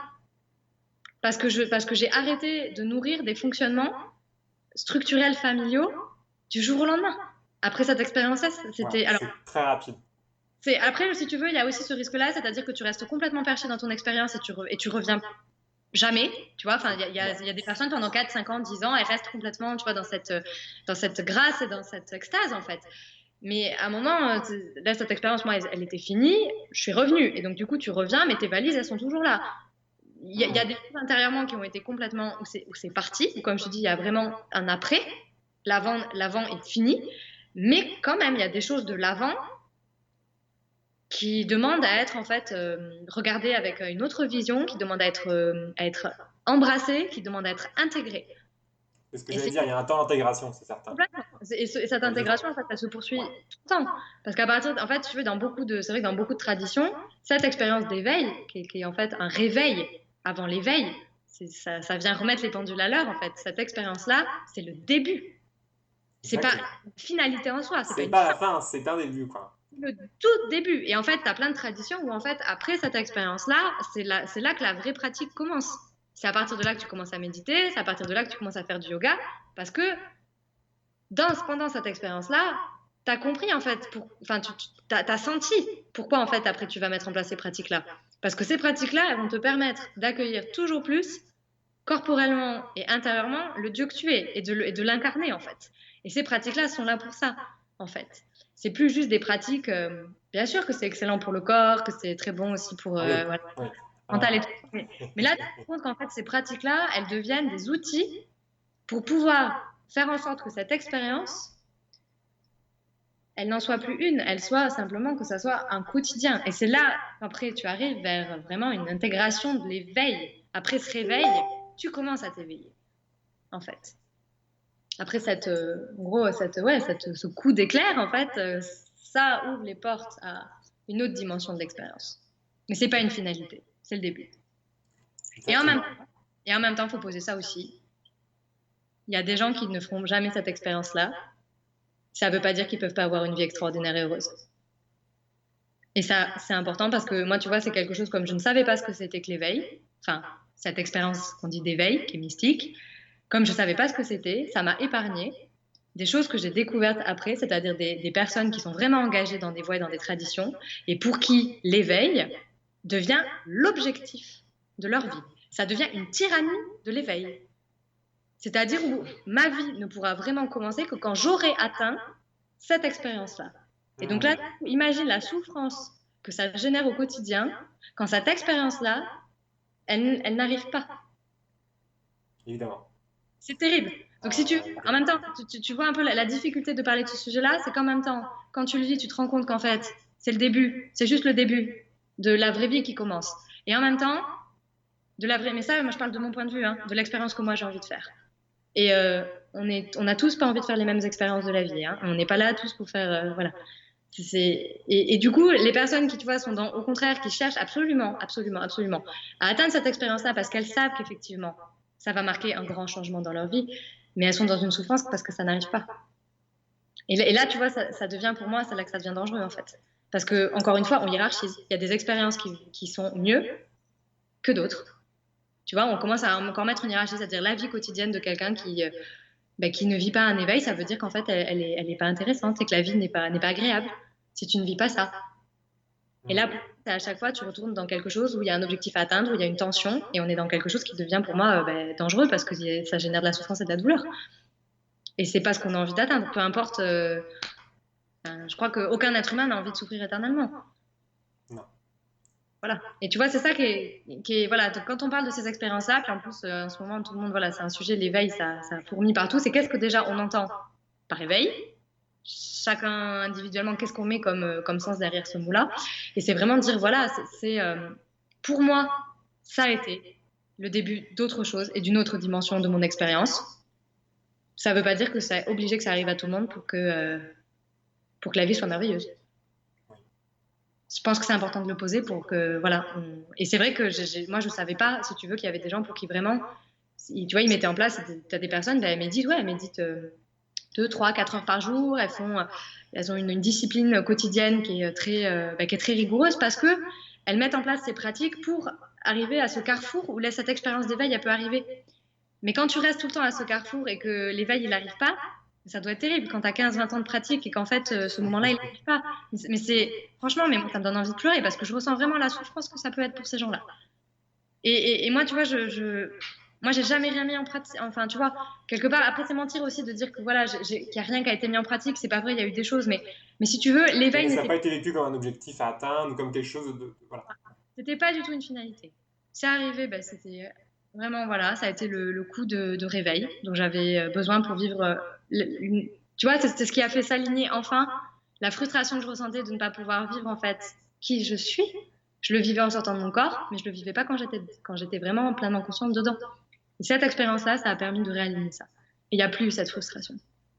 Parce que j'ai arrêté de nourrir des fonctionnements structurels familiaux du jour au lendemain. Après cette expérience-là, Voilà, c'était. Alors, c'est très rapide. après, si tu veux, il y a aussi ce risque-là, c'est-à-dire que tu restes complètement perché dans ton expérience et tu reviens jamais. Tu vois, enfin, Ouais. il y a des personnes pendant 4, 5 ans, 10 ans, elles restent complètement, tu vois, dans cette grâce et dans cette extase, en fait. Mais à un moment, là, cette expérience, moi, elle était finie, je suis revenue. Et donc, du coup, tu reviens, mais tes valises, elles sont toujours là. Il y a Hmm. des choses intérieurement qui ont été complètement, où c'est parti, où, comme je te dis, il y a vraiment un après. L'avant est fini. Mais quand même, il y a des choses de l'avant qui demandent à être, en fait, regardées avec une autre vision, qui demandent à être embrassées, qui demandent à être intégrées. C'est ce que Et j'allais c'est dire, il y a un temps d'intégration, c'est certain. complètement. Et cette À vivre. intégration, en fait, elle se poursuit tout le temps. Parce qu'à partir, en fait, tu veux, c'est vrai que dans beaucoup de traditions, cette expérience d'éveil, qui est en fait un réveil avant l'éveil, ça vient remettre les pendules à l'heure, en fait. Cette expérience-là, c'est le début. C'est pas Exactement. une finalité en soi, c'est pas C'est une pas la fin, fin, c'est un début, quoi. c'est le tout début. Et en fait, tu as plein de traditions où, en fait, après cette expérience-là, c'est là que la vraie pratique commence. C'est à partir de là que tu commences à méditer, c'est à partir de là que tu commences à faire du yoga, parce que pendant cette expérience-là, tu as compris en fait, enfin, tu as senti pourquoi en fait après tu vas mettre en place ces pratiques-là. Parce que ces pratiques-là, elles vont te permettre d'accueillir toujours plus, corporellement et intérieurement, le Dieu que tu es et de l'incarner en fait. Et ces pratiques-là sont là pour ça en fait. C'est plus juste des pratiques, bien sûr que c'est excellent pour le corps, que c'est très bon aussi pour Oui, voilà, oui. mental et Euh, tout. Mais là, tu te rends compte qu'en fait, ces pratiques-là, elles deviennent des outils pour pouvoir faire en sorte que cette expérience, elle n'en soit plus une, elle soit simplement que ça soit un quotidien. Et c'est là qu'après tu arrives vers vraiment une intégration de l'éveil. Après ce réveil, tu commences à t'éveiller, en fait. Après en gros, ce coup d'éclair, en fait, ça ouvre les portes à une autre dimension de l'expérience. Mais c'est pas une finalité, c'est le début. Et en même, exactement. et en même temps, il faut poser ça aussi. Il y a des gens qui ne feront jamais cette expérience-là. Ça ne veut pas dire qu'ils ne peuvent pas avoir une vie extraordinaire et heureuse. Et ça, c'est important parce que moi, tu vois, c'est quelque chose comme je ne savais pas ce que c'était que l'éveil. Enfin, cette expérience qu'on dit d'éveil, qui est mystique. Comme je ne savais pas ce que c'était, ça m'a épargné des choses que j'ai découvertes après, c'est-à-dire des personnes qui sont vraiment engagées dans des voies et dans des traditions, et pour qui l'éveil devient l'objectif de leur vie. Ça devient une tyrannie de l'éveil. C'est-à-dire où ma vie ne pourra vraiment commencer que quand j'aurai atteint cette expérience-là. Et donc là, Hmm. imagine la souffrance que ça génère au quotidien quand cette expérience-là, elle n'arrive pas. Évidemment. C'est terrible. Donc, si tu, en même temps, tu vois un peu la difficulté de parler de ce sujet-là, c'est qu'en même temps, quand tu le vis, tu te rends compte qu'en fait, c'est le début, c'est juste le début de la vraie vie qui commence. Et en même temps, de la vraie, mais ça, moi je parle de mon point de vue, hein, de l'expérience que moi j'ai envie de faire. Et on a tous pas envie de faire les mêmes expériences de la vie. Hein. On n'est pas là tous pour faire, voilà. Et du coup, les personnes qui, tu vois, sont au contraire, qui cherchent absolument, absolument, absolument à atteindre cette expérience-là parce qu'elles savent qu'effectivement, ça va marquer un grand changement dans leur vie, mais elles sont dans une souffrance parce que ça n'arrive pas. Et là, tu vois, ça devient pour moi, c'est là que ça devient dangereux en fait. Parce que, encore une fois, on hiérarchise. Il y a des expériences qui sont mieux que d'autres. Tu vois, on commence à encore mettre une hiérarchie, c'est-à-dire la vie quotidienne de quelqu'un qui ne vit pas un éveil, ça veut dire qu'en fait, elle est pas intéressante et que la vie n'est pas agréable si tu ne vis pas ça. Et là, à chaque fois, tu retournes dans quelque chose où il y a un objectif à atteindre, où il y a une tension, et on est dans quelque chose qui devient pour moi dangereux parce que ça génère de la souffrance et de la douleur. Et c'est pas ce qu'on a envie d'atteindre, peu importe. Je crois qu'aucun être humain n'a envie de souffrir éternellement. Non. Voilà. Et tu vois, c'est ça qui est voilà. Donc, quand on parle de ces expériences-là, puis en plus, en ce moment, tout le monde, voilà, c'est un sujet, l'éveil, ça fourmille partout. C'est qu'est-ce que déjà on entend par éveil? Chacun individuellement, qu'est-ce qu'on met comme sens derrière ce mot-là? Et c'est vraiment de dire, voilà, pour moi, ça a été le début d'autre chose et d'une autre dimension de mon expérience. Ça ne veut pas dire que c'est obligé que ça arrive à tout le monde pour que la vie soit merveilleuse. Je pense que c'est important de le poser pour que, voilà. Et c'est vrai que moi, je ne savais pas, si tu veux, qu'il y avait des gens pour qui vraiment, tu vois, ils mettaient en place, tu as des personnes, elles méditent, ouais, elles méditent 2, 3, 4 heures par jour, elles ont une discipline quotidienne qui est qui est très rigoureuse parce que elles mettent en place ces pratiques pour arriver à ce carrefour où cette expérience d'éveil, elle peut arriver. Mais quand tu restes tout le temps à ce carrefour et que l'éveil, il n'arrive pas, ça doit être terrible quand tu as 15-20 ans de pratique et qu'en fait, ce moment-là, il n'arrive pas. Mais franchement, mais moi, ça me donne envie de pleurer parce que je ressens vraiment la souffrance que ça peut être pour ces gens-là. Et moi, tu vois, moi, j'ai jamais rien mis en pratique. Enfin, tu vois, quelque part, après, c'est mentir aussi de dire que voilà, qu'il n'y a rien qui a été mis en pratique. C'est pas vrai, il y a eu des choses. Mais si tu veux, l'éveil Ça n'a n'était pas été vécu comme un objectif à atteindre ou comme quelque chose de voilà. c'était pas du tout une finalité. C'est arrivé, c'était vraiment, voilà, ça a été le coup de réveil. Donc, j'avais besoin pour vivre. Tu vois, c'était ce qui a fait s'aligner enfin la frustration que je ressentais de ne pas pouvoir vivre, en fait, qui je suis. Je le vivais en sortant de mon corps, mais je le vivais pas quand j'étais vraiment pleinement consciente dedans. Et cette expérience-là, ça a permis de réaligner ça. Et il n'y a plus cette frustration.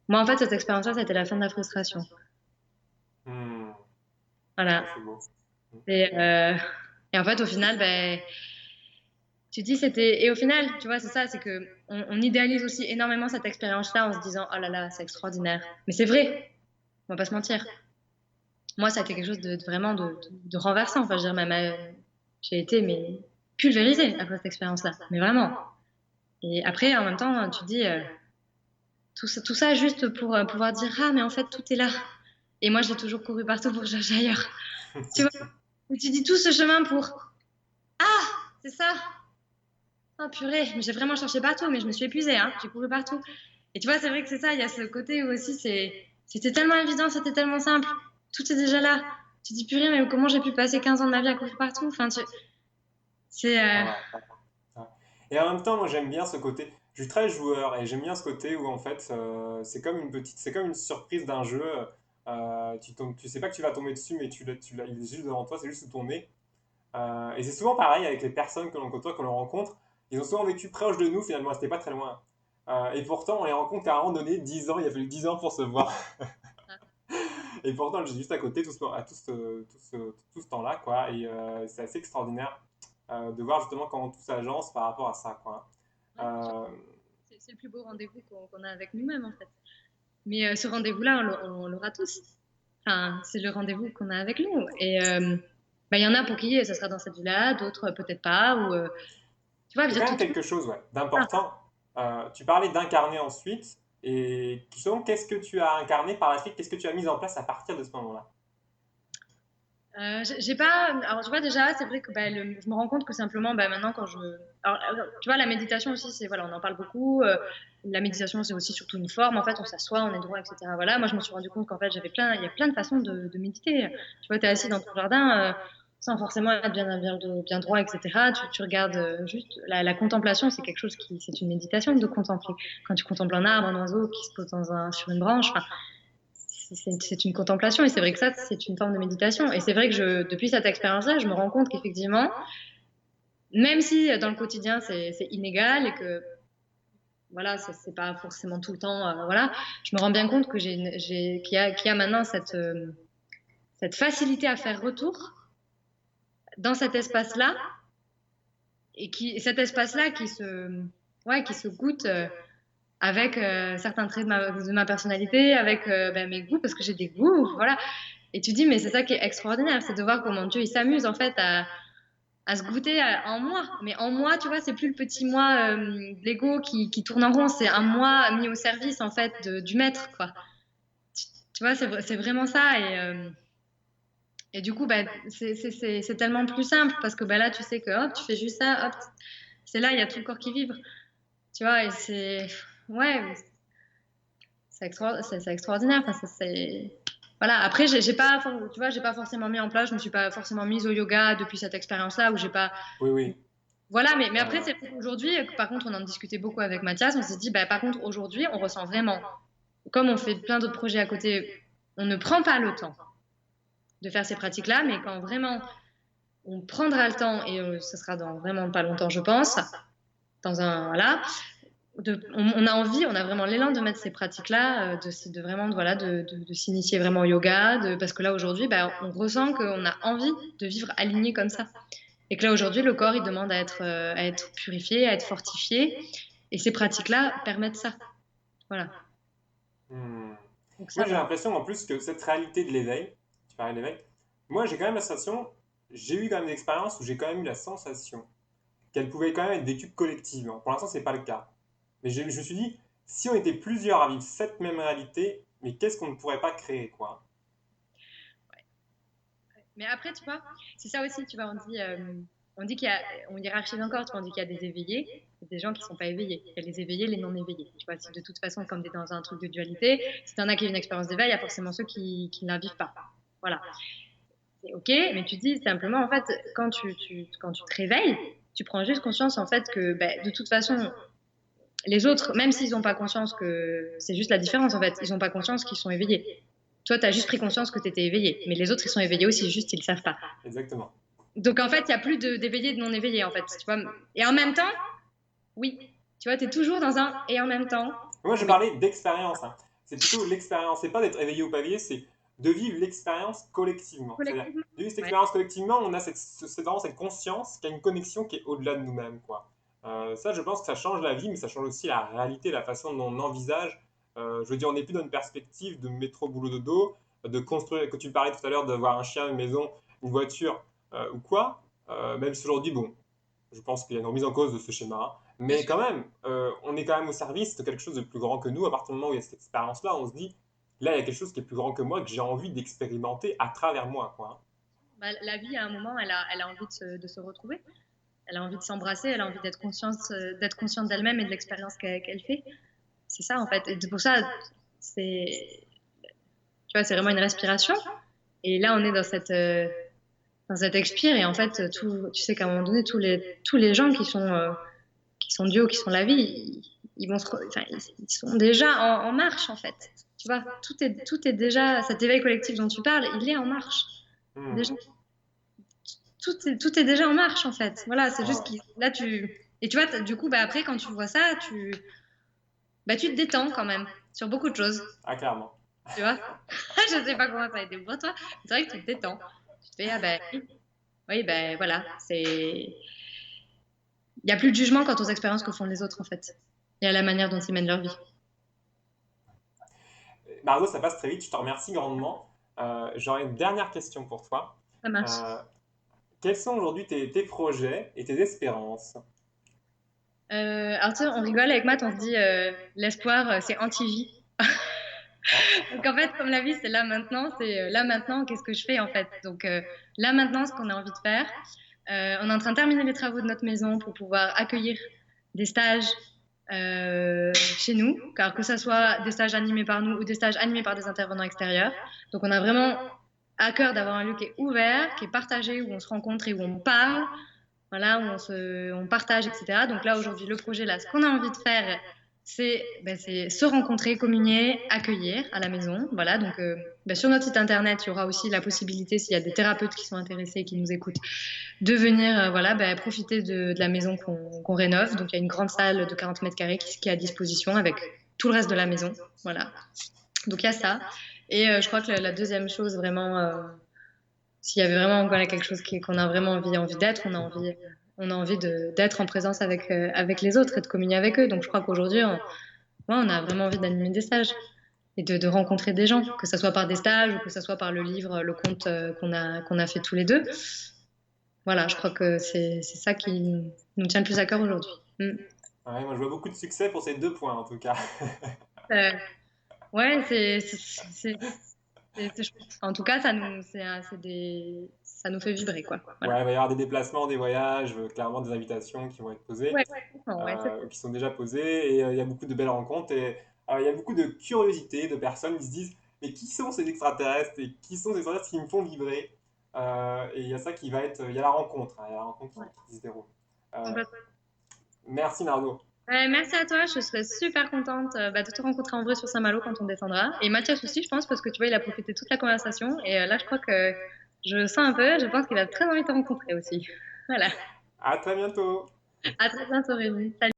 Moi, en fait, cette expérience-là, ça a été la fin de la frustration. Hmm. Voilà. Ouais, c'est beau. Et en fait, au final, tu dis c'était. Et au final, tu vois, c'est ça, c'est que on idéalise aussi énormément cette expérience-là en se disant, oh là là, c'est extraordinaire. Mais c'est vrai, on va pas se mentir. Moi, ça a été quelque chose vraiment de renversant. Enfin, je veux dire, j'ai été pulvérisée après cette expérience-là. Mais vraiment. Et après, en même temps, tu te dis tout ça juste pour pouvoir dire, ah, mais en fait, tout est là. Et moi, j'ai toujours couru partout pour chercher ailleurs. Tu vois, et tu dis tout ce chemin pour, ah, c'est ça. Oh purée, mais j'ai vraiment cherché partout, mais je me suis épuisée, hein. J'ai couru partout. Et tu vois, c'est vrai que c'est ça, il y a ce côté où aussi c'était tellement évident, c'était tellement simple. Tout est déjà là. Tu te dis purée, mais comment j'ai pu passer 15 ans de ma vie à courir partout? Enfin, c'est. Ah ouais. Ouais. Et en même temps, moi j'aime bien ce côté. Je suis très joueur et j'aime bien ce côté où en fait c'est comme une surprise d'un jeu. Tu sais pas que tu vas tomber dessus, mais il est juste devant toi, c'est juste sous ton nez. Et c'est souvent pareil avec les personnes que l'on côtoie, que l'on rencontre. Ils ont souvent vécu proche de nous, finalement, c'était pas très loin. Et pourtant, on les rencontre à un moment donné, 10 ans, il a fallu 10 ans pour se voir. Et pourtant, je suis juste à côté à tout ce temps-là, quoi. Et c'est assez extraordinaire de voir justement comment tout s'agence par rapport à ça, quoi. Euh, C'est le plus beau rendez-vous qu'on a avec nous-mêmes, en fait. Mais ce rendez-vous-là, on l'aura tous. Enfin, c'est le rendez-vous qu'on a avec nous. Et il y en a pour qui ça sera dans cette vie-là, d'autres peut-être pas. Ou, tu vois, Il y a quand même quelque chose ouais, Ah. d'important. Tu parlais d'incarner ensuite. Et justement, qu'est-ce que tu as incarné par la suite? Qu'est-ce que tu as mis en place à partir de ce moment-là? J'ai pas. Alors, tu vois, déjà, c'est vrai que je me rends compte que simplement, maintenant, quand je. Alors, tu vois, la méditation aussi, voilà, on en parle beaucoup. La méditation, c'est aussi surtout une forme. En fait, on s'assoit, on est droit, etc. Voilà. Moi, je me suis rendu compte qu'en fait, il y a plein de façons de méditer. Tu vois, tu es assis dans ton jardin. sans forcément être bien droit, etc. Tu regardes juste la contemplation, c'est quelque chose c'est une méditation de contempler. Quand tu contemples un arbre, un oiseau qui se pose sur une branche, enfin, c'est une contemplation et c'est vrai que ça, c'est une forme de méditation. Et c'est vrai que depuis cette expérience-là, je me rends compte qu'effectivement, même si dans le quotidien c'est inégal et que voilà, ça c'est pas forcément tout le temps, voilà, je me rends bien compte que qu'il y a maintenant cette facilité à faire retour dans cet espace-là cet espace-là qui se goûte avec certains traits de ma personnalité, avec ben, mes goûts, parce que j'ai des goûts, voilà. Et tu dis, mais c'est ça qui est extraordinaire, c'est de voir comment Dieu il s'amuse en fait à se goûter en moi. Mais en moi, tu vois, c'est plus le petit moi de l'ego qui tourne en rond, c'est un moi mis au service en fait du maître, quoi. Tu vois, c'est vraiment ça. Et du coup, bah, c'est tellement plus simple parce que bah, là, tu sais que hop, tu fais juste ça, hop, c'est là, il y a tout le corps qui vibre. Tu vois, et c'est. Ouais, c'est extraordinaire. Enfin, voilà. Après, tu vois, j'ai pas forcément mis en place, je me suis pas forcément mise au yoga depuis cette expérience-là où j'ai pas. Oui, oui. Voilà, mais après, c'est aujourd'hui, par contre, on en discutait beaucoup avec Mathias, on s'est dit, bah, par contre, aujourd'hui, on ressent vraiment, comme on fait plein d'autres projets à côté, on ne prend pas le temps de faire ces pratiques-là, mais quand vraiment on prendra le temps, et ce sera dans vraiment pas longtemps, je pense, dans un, voilà, on a envie, on a vraiment l'élan de mettre ces pratiques-là, de vraiment, voilà, de s'initier vraiment au yoga, parce que là, aujourd'hui, bah, on ressent qu'on a envie de vivre aligné comme ça. Et que là, aujourd'hui, le corps, il demande à être purifié, à être fortifié, et ces pratiques-là permettent ça. Voilà. Hmm. Donc Moi, ça, j'ai voilà. l'impression en plus que cette réalité de l'éveil, tu parlais de l'éveil, moi, j'ai quand même la sensation, j'ai eu quand même des expériences où j'ai quand même eu la sensation qu'elle pouvait quand même être vécue collectivement. Pour l'instant, c'est pas le cas. Mais je me suis dit, si on était plusieurs à vivre cette même réalité, mais qu'est-ce qu'on ne pourrait pas créer, quoi. Mais après, tu vois, c'est ça aussi, tu vois, on dit on hiérarchise encore, tu vois, on dit qu'il y a des éveillés et des gens qui ne sont pas éveillés. Il y a les éveillés, les non éveillés. Tu vois, si de toute façon, comme tu es dans un truc de dualité, si tu en as qui ont une expérience d'éveil, il y a forcément ceux qui ne la vivent pas. Voilà. C'est OK, mais tu dis simplement, en fait, quand tu te réveilles, tu prends juste conscience, en fait, que ben, de toute façon, les autres, même s'ils n'ont pas conscience que c'est juste la différence, en fait, ils n'ont pas conscience qu'ils sont éveillés. Toi, tu as juste pris conscience que tu étais éveillé, mais les autres, ils sont éveillés aussi, juste ils ne le savent pas. Exactement. Donc en fait, il n'y a plus d'éveillés et de non éveillés, en fait. Tu vois. Et en même temps, oui. Tu vois, tu es toujours dans un et en même temps, Moi, je oui. parlais d'expérience, hein. C'est plutôt l'expérience. C'est pas d'être éveillé ou pas éveillé, c'est de vivre l'expérience collectivement. C'est-à-dire, Collectivement. de vivre cette Ouais. expérience collectivement, on a vraiment cette conscience qu'il y a une connexion qui est au-delà de nous-mêmes, quoi. Ça, je pense que ça change la vie, mais ça change aussi la réalité, la façon dont on envisage. Je veux dire, on n'est plus dans une perspective de métro boulot dodo, de construire, que tu parlais tout à l'heure, d'avoir un chien, une maison, une voiture ou quoi. Même si aujourd'hui, bon, je pense qu'il y a une remise en cause de ce schéma, hein. Bien Mais sûr. quand même, on est quand même au service de quelque chose de plus grand que nous. À partir du moment où il y a cette expérience-là, on se dit, là, il y a quelque chose qui est plus grand que moi, que j'ai envie d'expérimenter à travers moi, quoi. Bah, la vie, à un moment, elle a envie de se retrouver. Elle a envie de s'embrasser, elle a envie d'être consciente d'elle-même et de l'expérience qu'elle fait. C'est ça, en fait. Et pour ça, c'est, tu vois, c'est vraiment une respiration. Et là, on est dans cette expire. Et en fait, tu sais qu'à un moment donné, tous les gens qui sont Dieu, qui sont la vie, ils vont enfin, ils sont déjà en marche, en fait. Tu vois, tout est déjà, cet éveil collectif dont tu parles, il est en marche. Déjà, Hmm. tout est déjà en marche, en fait. Voilà, c'est juste Ah, que là, et tu vois, du coup, bah, après, quand tu vois ça, bah, tu te détends quand même sur beaucoup de choses. ah, clairement. Tu vois, je sais pas comment ça a été pour toi, mais c'est vrai que tu te détends. Tu te fais, ah ben oui, ben voilà, il n'y a plus de jugement quant aux expériences que font les autres, en fait, et à la manière dont ils mènent leur vie. Margot, ça passe très vite, je te remercie grandement. J'aurais une dernière question pour toi. Ça marche. Euh, Quels sont aujourd'hui tes projets et tes espérances? Alors, tu sais, on rigole avec Matt, on se dit l'espoir, c'est anti-vie. Donc, en fait, comme la vie, c'est là maintenant, c'est là maintenant, qu'est-ce que je fais en fait? Donc, là maintenant, ce qu'on a envie de faire, on est en train de terminer les travaux de notre maison pour pouvoir accueillir des stages chez nous, car que ce soit des stages animés par nous ou des stages animés par des intervenants extérieurs. Donc, on a vraiment à cœur d'avoir un lieu qui est ouvert, qui est partagé, où on se rencontre et où on parle, voilà, où on partage, etc. Donc là, aujourd'hui, le projet, là, ce qu'on a envie de faire, c'est se rencontrer, communier, accueillir à la maison. Voilà, donc sur notre site internet, il y aura aussi la possibilité, s'il y a des thérapeutes qui sont intéressés et qui nous écoutent, de venir voilà, profiter de la maison qu'on rénove. Donc il y a une grande salle de 40 mètres carrés qui est à disposition avec tout le reste de la maison. Voilà. Donc il y a ça. Et je crois que la deuxième chose, vraiment, s'il y avait vraiment voilà, quelque chose qu'on a vraiment envie d'être, on a envie d'être en présence avec les autres et de communier avec eux. Donc je crois qu'aujourd'hui, on a vraiment envie d'animer des stages et de rencontrer des gens, que ce soit par des stages ou que ce soit par le livre, le conte qu'on a fait tous les deux. Voilà, je crois que c'est ça qui nous tient le plus à cœur aujourd'hui. Mm. Ouais, moi, je vois beaucoup de succès pour ces deux points, en tout cas. Euh, ouais, chouette. En tout cas, ça nous fait vibrer, quoi. Ouais, Voilà. il va y avoir des déplacements, des voyages, clairement des invitations qui vont être posées, Ouais, ouais, c'est ça. qui sont déjà posées, et il y a beaucoup de belles rencontres, et il y a beaucoup de curiosité de personnes qui se disent, mais qui sont ces extraterrestres, et qui sont ces extraterrestres qui me font vibrer. Et il y a ça qui va être, il y a la rencontre, hein, il y a la rencontre Ouais, qui se déroule. Euh, complètement. Merci Nardo. Merci à toi, je serais super contente de te rencontrer en vrai sur Saint-Malo quand on descendra. Et Mathias aussi, je pense, parce que tu vois, il a profité de toute la conversation. Et là, je crois que je sens un peu, je pense qu'il a très envie de te rencontrer aussi. Voilà. À très bientôt. À très bientôt, Rémi. Salut.